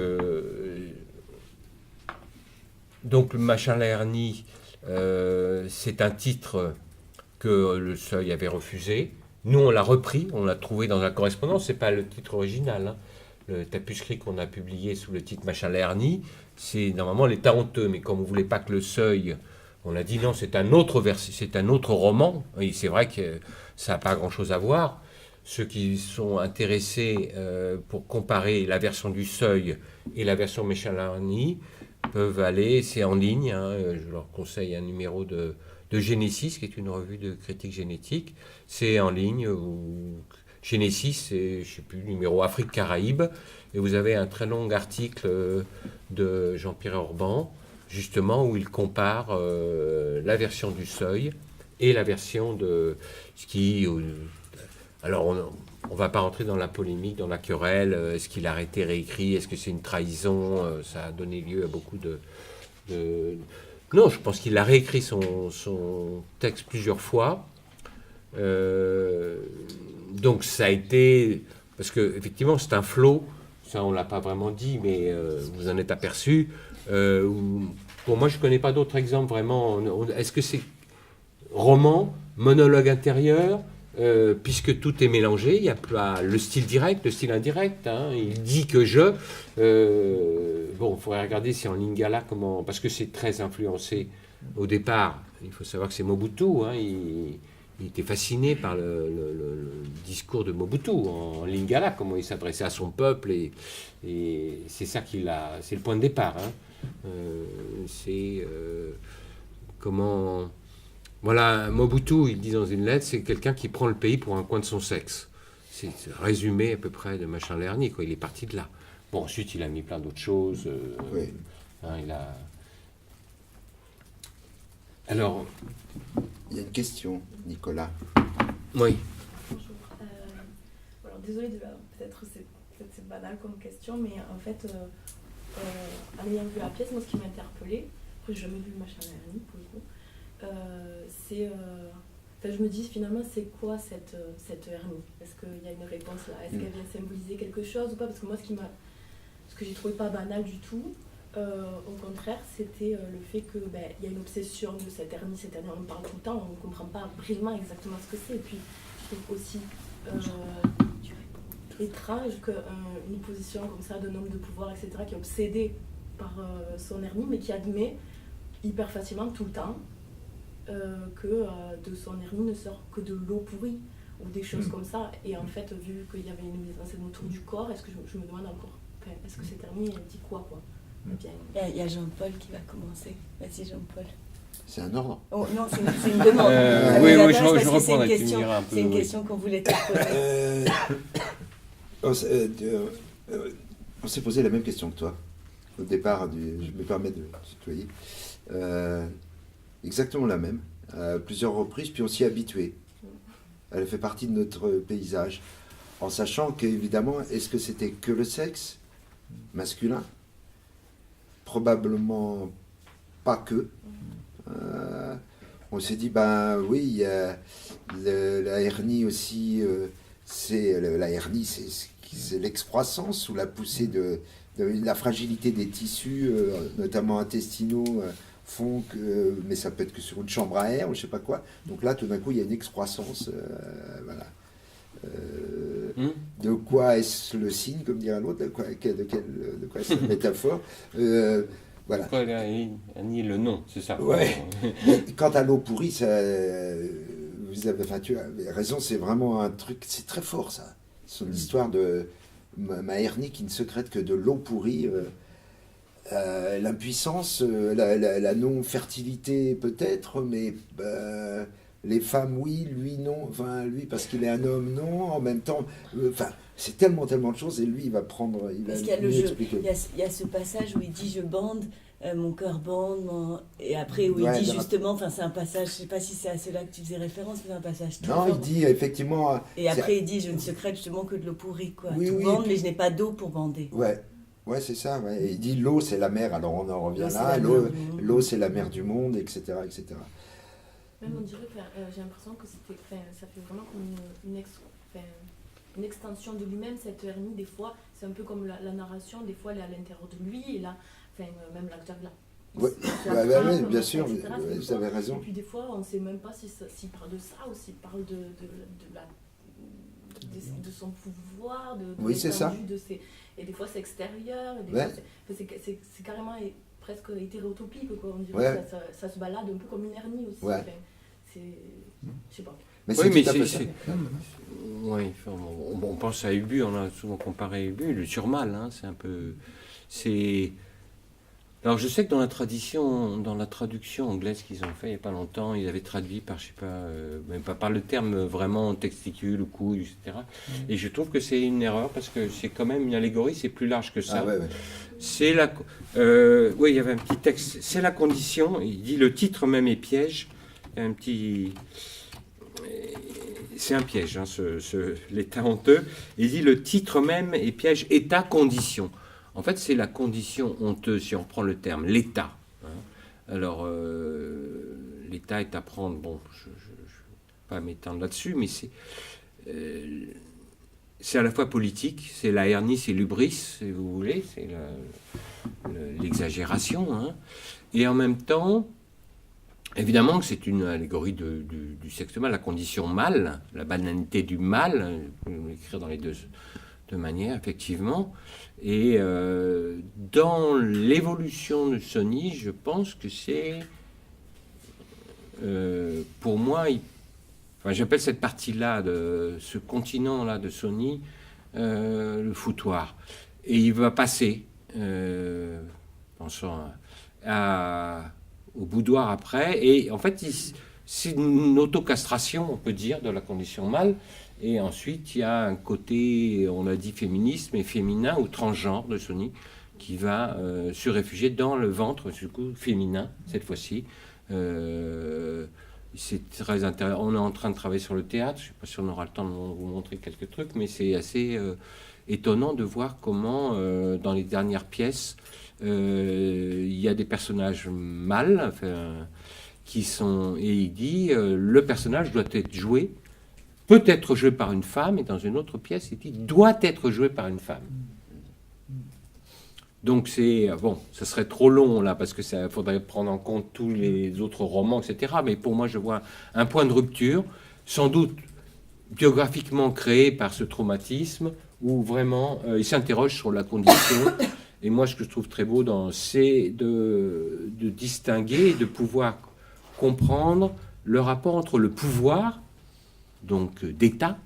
le Machin Lahernie, c'est un titre que le Seuil avait refusé. Nous, on l'a repris, on l'a trouvé dans la correspondance. C'est pas le titre original, hein. Le tapuscrit qu'on a publié sous le titre Machin Lahernie, c'est normalement l'état honteux, mais comme on ne voulait pas que le Seuil, on a dit non, c'est un autre c'est un autre roman, et c'est vrai que ça n'a pas grand-chose à voir. Ceux qui sont intéressés pour comparer la version du Seuil et la version Machin Lahernie peuvent aller, c'est en ligne, hein, je leur conseille un numéro de Genesis, qui est une revue de critique génétique, c'est en ligne, Genesis, c'est, je ne sais plus, numéro Afrique-Caraïbes, et vous avez un très long article de Jean-Pierre Orban, justement, où il compare la version du Seuil et la version de ce qui... Alors, on ne va pas rentrer dans la polémique, dans la querelle. Est-ce qu'il a été réécrit? Est-ce que c'est une trahison? Ça a donné lieu à beaucoup de... Non, je pense qu'il a réécrit son texte plusieurs fois. Donc ça a été... Parce qu'effectivement, c'est un flot. Ça, on ne l'a pas vraiment dit, mais vous en êtes aperçu. Pour moi, je ne connais pas d'autres exemples vraiment. Est-ce que c'est roman, monologue intérieur, puisque tout est mélangé, il y a pas le style direct, le style indirect. Hein, il dit que je... bon, il faudrait regarder si en Lingala, comment... Parce que c'est très influencé au départ. Il faut savoir que c'est Mobutu. Hein, il était fasciné par le discours de Mobutu en Lingala, comment il s'adressait à son peuple. Et c'est ça qu'il a... C'est le point de départ. Hein. C'est comment... Voilà, Mobutu, il dit dans une lettre, c'est quelqu'un qui prend le pays pour un coin de son sexe. C'est résumé à peu près de Machin Lerny, quoi. Il est parti de là. Bon, ensuite, il a mis plein d'autres choses. Oui. Hein, il a... Alors... Il y a une question, Nicolas. Oui. Bonjour. Alors, désolée peut-être c'est banal comme question, mais en fait, en ayant vu la pièce, moi, ce qui m'a interpellée, après, j'ai jamais vu Machin Lerny, pour le coup, je me dis finalement c'est quoi cette hernie? Est-ce qu'il y a une réponse là? Est-ce qu'elle vient symboliser quelque chose ou pas? Parce que moi ce que j'ai trouvé pas banal du tout, au contraire, c'était le fait que y a une obsession de cette hernie, on en parle tout le temps, on ne comprend pas vraiment exactement ce que c'est. Et puis je trouve aussi étrange qu'une position comme ça d'un homme de pouvoir, etc., qui est obsédé par son hernie, mais qui admet hyper facilement tout le temps que de son hernie ne sort que de l'eau pourrie ou des choses comme ça. Et en fait, vu qu'il y avait une mise en scène autour du corps, est-ce que je me demande encore, est-ce que cette hernie, elle dit quoi Il y a Jean-Paul qui va commencer. Vas-y, Jean-Paul. C'est un ordre? Oh, non, c'est une demande. Oui, je reprendrai. C'est une question qu'on voulait te poser. On s'est posé la même question que toi. Au départ, je me permets de tutoyer. Exactement la même, à plusieurs reprises, puis on s'y est habitué. Elle fait partie de notre paysage, en sachant qu'évidemment, est-ce que c'était que le sexe masculin? Probablement pas que. On s'est dit, oui, il y a la hernie aussi, la hernie, c'est l'excroissance ou la poussée de la fragilité des tissus, notamment intestinaux, font que, mais ça peut être que sur une chambre à air ou je sais pas quoi. Donc là, tout d'un coup, il y a une excroissance. Voilà. De quoi est-ce le signe, comme dirait l'autre? De quoi est-ce la métaphore? Voilà. Pourquoi nier le nom, c'est ça? Ouais. Quant à l'eau pourrie, tu as raison, c'est vraiment un truc, c'est très fort ça. C'est l'histoire de ma hernie qui ne secrète que de l'eau pourrie. L'impuissance, la non-fertilité peut-être, mais les femmes oui, lui non, enfin lui parce qu'il est un homme non, en même temps, c'est tellement de choses et lui il va prendre, il va Parce qu'il y a le jeu, expliquer. il y a ce passage où il dit je bande, mon cœur bande, et après où il dit justement, enfin c'est un passage, je sais pas si c'est à cela que tu faisais référence, mais c'est un passage très Non, fort. il dit effectivement. Et après il dit je ne secrète justement que de l'eau pourrie quoi. Oui, Tout oui, bande, et mais je n'ai pas d'eau pour bander. Ouais, c'est ça. Ouais. Et il dit l'eau, c'est la mer. Alors on en revient L'eau, là. c'est la mer du monde. L'eau, c'est la mer du monde, etc., etc. Même on dirait que j'ai l'impression que ça fait vraiment comme une extension de lui-même, cette hernie. Des fois, c'est un peu comme la narration. Des fois, elle est à l'intérieur de lui. Et là, même l'acteur là. Ouais, bien sûr. Vous avez raison. Et puis des fois, on ne sait même pas s'il parle de ça ou s'il parle de son pouvoir, oui, c'est ça. Et des fois c'est extérieur, et des fois c'est carrément presque hétérotopique, quoi. On dirait que ça se balade un peu comme une hernie aussi. Ouais. Je sais pas. Mais Oui, mais c'est oui, on pense à Ubu, on a souvent comparé Ubu, le Surmal, hein, c'est un peu... Alors je sais que dans la traduction anglaise qu'ils ont fait il n'y a pas longtemps, ils avaient traduit par, je sais pas, même pas par le terme vraiment testicule ou couille, etc. Et je trouve que c'est une erreur parce que c'est quand même une allégorie, c'est plus large que ça. C'est oui, il y avait un petit texte, c'est la condition, il dit le titre même est piège, il y a un petit... c'est un piège, hein, l'état honteux. Il dit le titre même est piège, état-condition. En fait, c'est la condition honteuse, si on reprend le terme, l'état. Hein. Alors, l'état est à prendre, bon, je ne vais pas m'étendre là-dessus, mais c'est à la fois politique, c'est la hernie, c'est l'hubris, si vous voulez, c'est l'exagération, hein. Et en même temps, évidemment que c'est une allégorie du sexe mâle, la condition mâle, la banalité du mâle, on peut l'écrire dans les deux manières, effectivement. Et dans l'évolution de Sony, je pense que c'est, pour moi, j'appelle cette partie-là, de ce continent-là de Sony, le foutoir. Et il va passer, pensant au boudoir après, et en fait, c'est une autocastration, on peut dire, de la condition mâle. Et ensuite, il y a un côté, on l'a dit, féminisme et féminin ou transgenre de Sony qui va se réfugier dans le ventre, du coup, féminin, cette fois-ci. C'est très intéressant. On est en train de travailler sur le théâtre. Je ne sais pas si on aura le temps de vous montrer quelques trucs, mais c'est assez étonnant de voir comment, dans les dernières pièces, il y a des personnages mâles qui sont... Et il dit, le personnage doit être joué, peut être joué par une femme, et dans une autre pièce, il dit doit être joué par une femme. Donc c'est... Bon, ça serait trop long, là, parce que ça faudrait prendre en compte tous les autres romans, etc. Mais pour moi, je vois un point de rupture, sans doute biographiquement créé par ce traumatisme, où vraiment, il s'interroge sur la condition. Et moi, ce que je trouve très beau, c'est de distinguer, de pouvoir comprendre le rapport entre le pouvoir, donc d'État,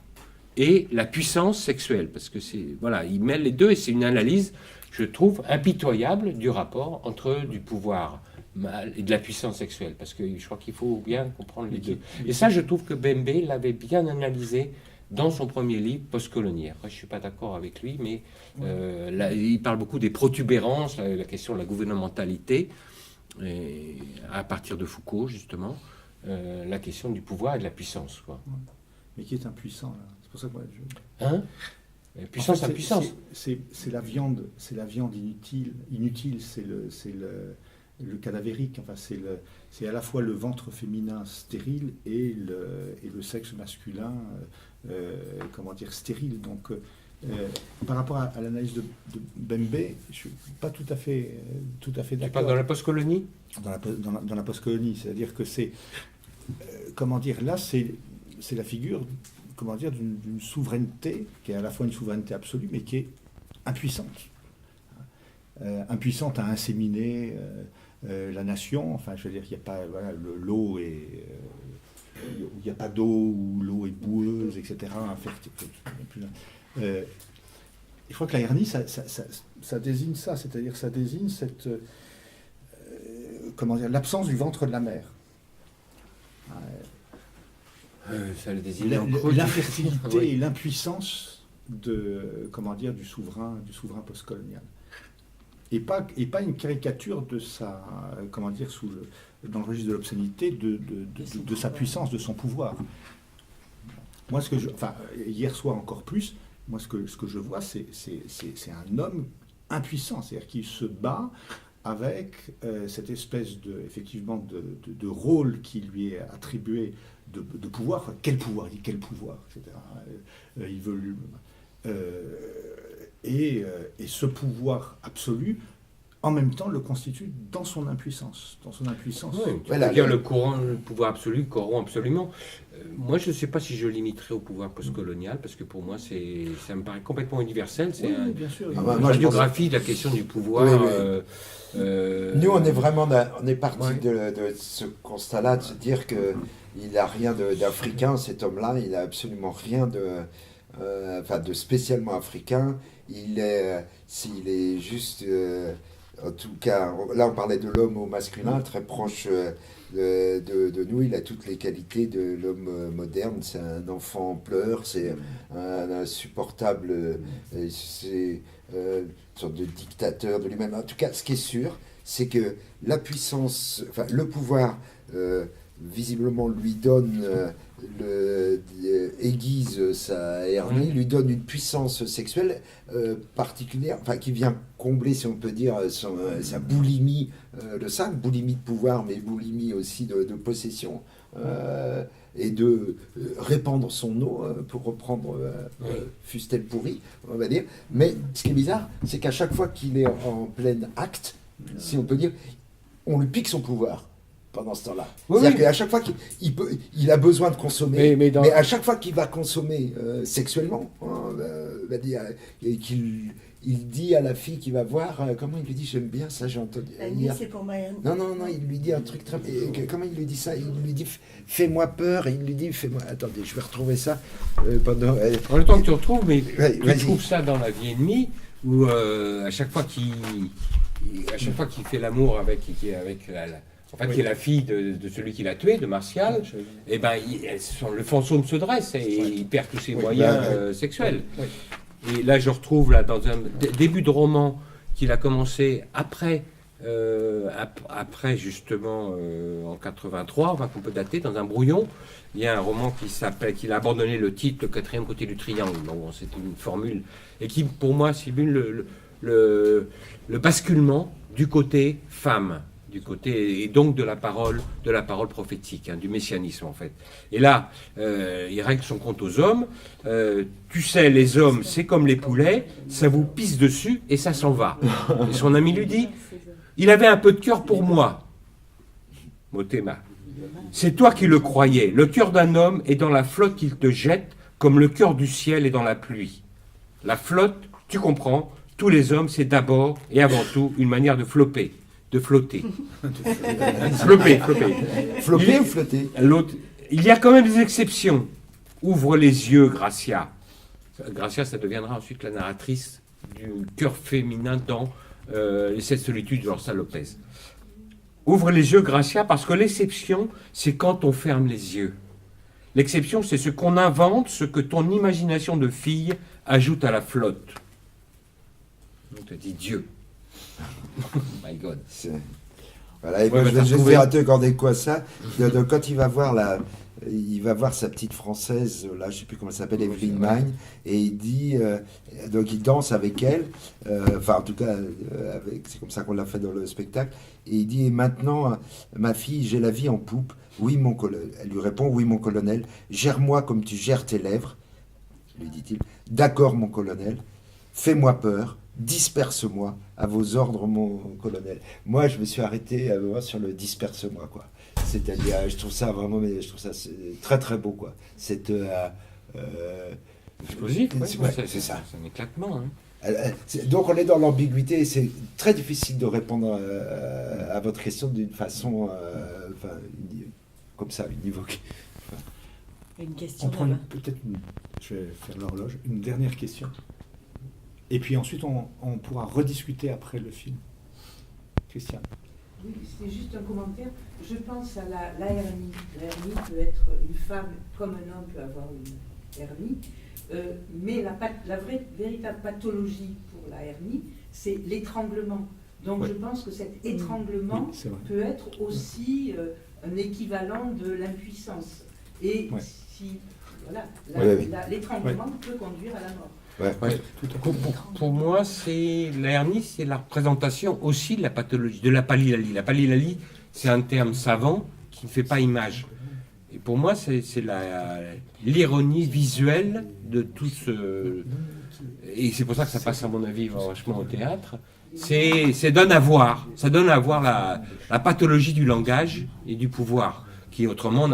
et la puissance sexuelle, parce que voilà, il mêle les deux, et c'est une analyse, je trouve, impitoyable du rapport entre du pouvoir mâle et de la puissance sexuelle, parce que je crois qu'il faut bien comprendre les deux. Et ça, je trouve que Bembe l'avait bien analysé dans son premier livre, Postcolonial. Après, je ne suis pas d'accord avec lui, mais là, il parle beaucoup des protubérances, la question de la gouvernementalité, et à partir de Foucault, justement, la question du pouvoir et de la puissance, quoi. Mais qui est impuissant, là. C'est pour ça que moi, Hein? Puissance, en fait, impuissance. C'est la viande inutile, c'est le cadavérique. Enfin, c'est à la fois le ventre féminin stérile et le sexe masculin, comment dire, stérile. Donc, par rapport à l'analyse de Bembe, je suis pas tout à fait d'accord. Tu parles dans la postcolonie? Dans la postcolonie, c'est-à-dire que c'est, comment dire, là, c'est la figure, comment dire, d'une souveraineté qui est à la fois une souveraineté absolue, mais qui est impuissante. Impuissante à inséminer la nation. Enfin, je veux dire, il n'y a pas, voilà, l'eau est... il n'y a pas d'eau, où l'eau est boueuse, etc. Je crois que la hernie, ça désigne ça, c'est-à-dire ça désigne cette... comment dire, l'absence du ventre de la mère. Ça le désigne l'infertilité oui. et l'impuissance de, comment dire, du souverain postcolonial. Et pas une caricature de sa, comment dire, dans le registre de l'obscénité, de sa puissance, de son pouvoir. Moi, hier soir encore plus, moi ce que je vois, c'est un homme impuissant, c'est-à-dire qu'il se bat avec cette espèce effectivement de rôle qui lui est attribué de pouvoir. Enfin, quel pouvoir, il dit quel pouvoir, etc. Il veut et ce pouvoir absolu, en même temps, le constitue dans son impuissance. Oui, Voilà, le pouvoir absolu corrompt absolument. Moi, je ne sais pas si je limiterai au pouvoir postcolonial, parce que pour moi, ça me paraît complètement universel. C'est bien sûr. Ah bah, une moi, je radiographie de la question du pouvoir. Oui. Nous, on est parti Ouais. de ce constat-là, de se dire qu'il n'a rien d'africain, cet homme-là, il n'a absolument rien de spécialement africain. Il est juste, en tout cas, là on parlait de l'homme au masculin, très proche de nous. Il a toutes les qualités de l'homme moderne. C'est un enfant en pleurs, c'est un insupportable, c'est une sorte de dictateur de lui-même. En tout cas, ce qui est sûr, c'est que la puissance, enfin le pouvoir visiblement lui donne, aiguise sa hernie, lui donne une puissance sexuelle particulière, enfin qui vient combler, si on peut dire, sa boulimie de ça, boulimie de pouvoir, mais boulimie aussi de possession, et de répandre son eau, pour reprendre fût-elle pourrie, on va dire. Mais ce qui est bizarre, c'est qu'à chaque fois qu'il est en plein acte, si on peut dire, on lui pique son pouvoir pendant ce temps-là. Oui, C'est-à-dire oui. qu'à chaque fois qu'il a besoin de consommer, Mais dans- mais à chaque fois qu'il va consommer sexuellement, va dire, et qu'il dit à la fille qu'il va voir, comment il lui dit, j'aime bien ça, j'ai entendu La nuit, hier. c'est pour ma hernie. Non, il lui dit un truc très... Comment il lui dit ça? Il lui dit, fais-moi peur, et il lui dit, fais-moi... Attendez, je vais retrouver ça pendant... En le temps que tu retrouves, mais Ouais, tu vas-y. trouves ça dans La vie ennemie, où à chaque fois qu'il fait l'amour avec qui est la fille de celui qui l'a tué, de Martial, et ben le fantôme se dresse et il perd tous ses moyens sexuels. Oui. Et là, je retrouve là dans un début de roman qu'il a commencé après justement en 83, enfin qu'on peut dater, dans un brouillon. Il y a un roman qu'il a abandonné le titre, Le quatrième côté du triangle. Bon, c'est une formule et qui, pour moi, simule le basculement du côté femme, du côté et donc de la parole prophétique, du messianisme en fait. Et là, il règle son compte aux hommes. Tu sais, les hommes, c'est comme les poulets, ça vous pisse dessus et ça s'en va. Et son ami lui dit, il avait un peu de cœur pour moi. Motema. C'est toi qui le croyais. Le cœur d'un homme est dans la flotte qu'il te jette, comme le cœur du ciel est dans la pluie. La flotte, tu comprends, tous les hommes, c'est d'abord et avant tout une manière de flotter. Flopper. Flopper ou flotter? L'autre, il y a quand même des exceptions. Ouvre les yeux, Gracia. Gracia, ça deviendra ensuite la narratrice du cœur féminin dans Les 7 solitudes de Orsa Lopez. Ouvre les yeux, Gracia, parce que l'exception, c'est quand on ferme les yeux. L'exception, c'est ce qu'on invente, ce que ton imagination de fille ajoute à la flotte. On te dit Dieu. My God. Voilà, et Ouais, moi, bah, je t'as vais trouvé. te regarder quoi ça. Quand il va voir sa petite française, là, je sais plus comment elle s'appelle, Evelyne Magne, et il dit, donc il danse avec elle, enfin en tout cas, c'est comme ça qu'on l'a fait dans le spectacle, et il dit, et maintenant, ma fille, j'ai la vie en poupe, oui mon colonel, elle lui répond, oui mon colonel, gère-moi comme tu gères tes lèvres, lui dit-il, d'accord mon colonel, fais-moi peur, disperse-moi, à vos ordres, mon colonel. Moi, je me suis arrêté sur le disperse-moi, quoi. C'est-à-dire, je trouve ça vraiment, mais je trouve ça très très beau, quoi. C'est Explosif, c'est ça. C'est un éclatement. Donc, on est dans l'ambiguïté. C'est très difficile de répondre à votre question d'une façon, comme ça, univoque. Une question On prend là-bas. peut-être, je vais faire l'horloge, une dernière question. Et puis ensuite, on pourra rediscuter après le film. Christian. Oui, c'est juste un commentaire. Je pense à la hernie. La hernie peut être une femme comme un homme peut avoir une hernie. Mais la véritable pathologie pour la hernie, c'est l'étranglement. Donc Ouais. je pense que cet étranglement Oui, c'est vrai. peut être aussi un équivalent de l'impuissance. Et Ouais. si voilà, Ouais. l'étranglement peut conduire à la mort. Ouais. Ouais. Pour moi, la hernie, c'est la représentation aussi de la pathologie, de la palilalie. La palilalie, c'est un terme savant qui ne fait pas image. Et pour moi, c'est l'ironie visuelle de tout ce... Et c'est pour ça que ça passe, à mon avis, vachement au théâtre. C'est donne à voir. Ça donne à voir la pathologie du langage et du pouvoir, qui autrement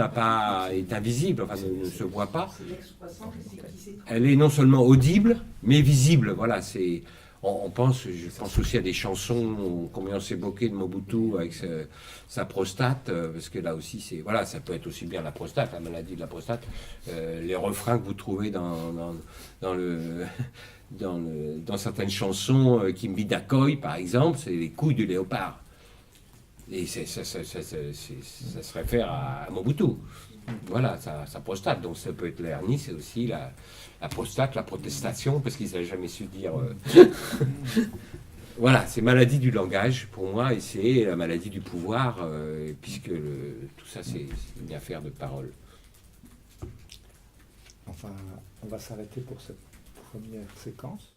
est invisible, enfin ne se voit pas. C'est l'ex-croissance, c'est qui s'étrangle. Elle est non seulement audible, mais visible. Voilà, je pense aussi à des chansons, combien on s'est moqué de Mobutu avec sa prostate, parce que là aussi, ça peut être aussi bien la prostate, la maladie de la prostate. Les refrains que vous trouvez dans certaines chansons, Kimbi Dakoy, par exemple, c'est les couilles du léopard. Et ça se réfère à Mobutu. Voilà, sa prostate. Donc ça peut être la hernie, c'est aussi la prostate, la protestation, parce qu'il n'a jamais su dire. Voilà, c'est maladie du langage pour moi et c'est la maladie du pouvoir, puisque tout ça c'est une affaire de parole. Enfin, on va s'arrêter pour cette première séquence.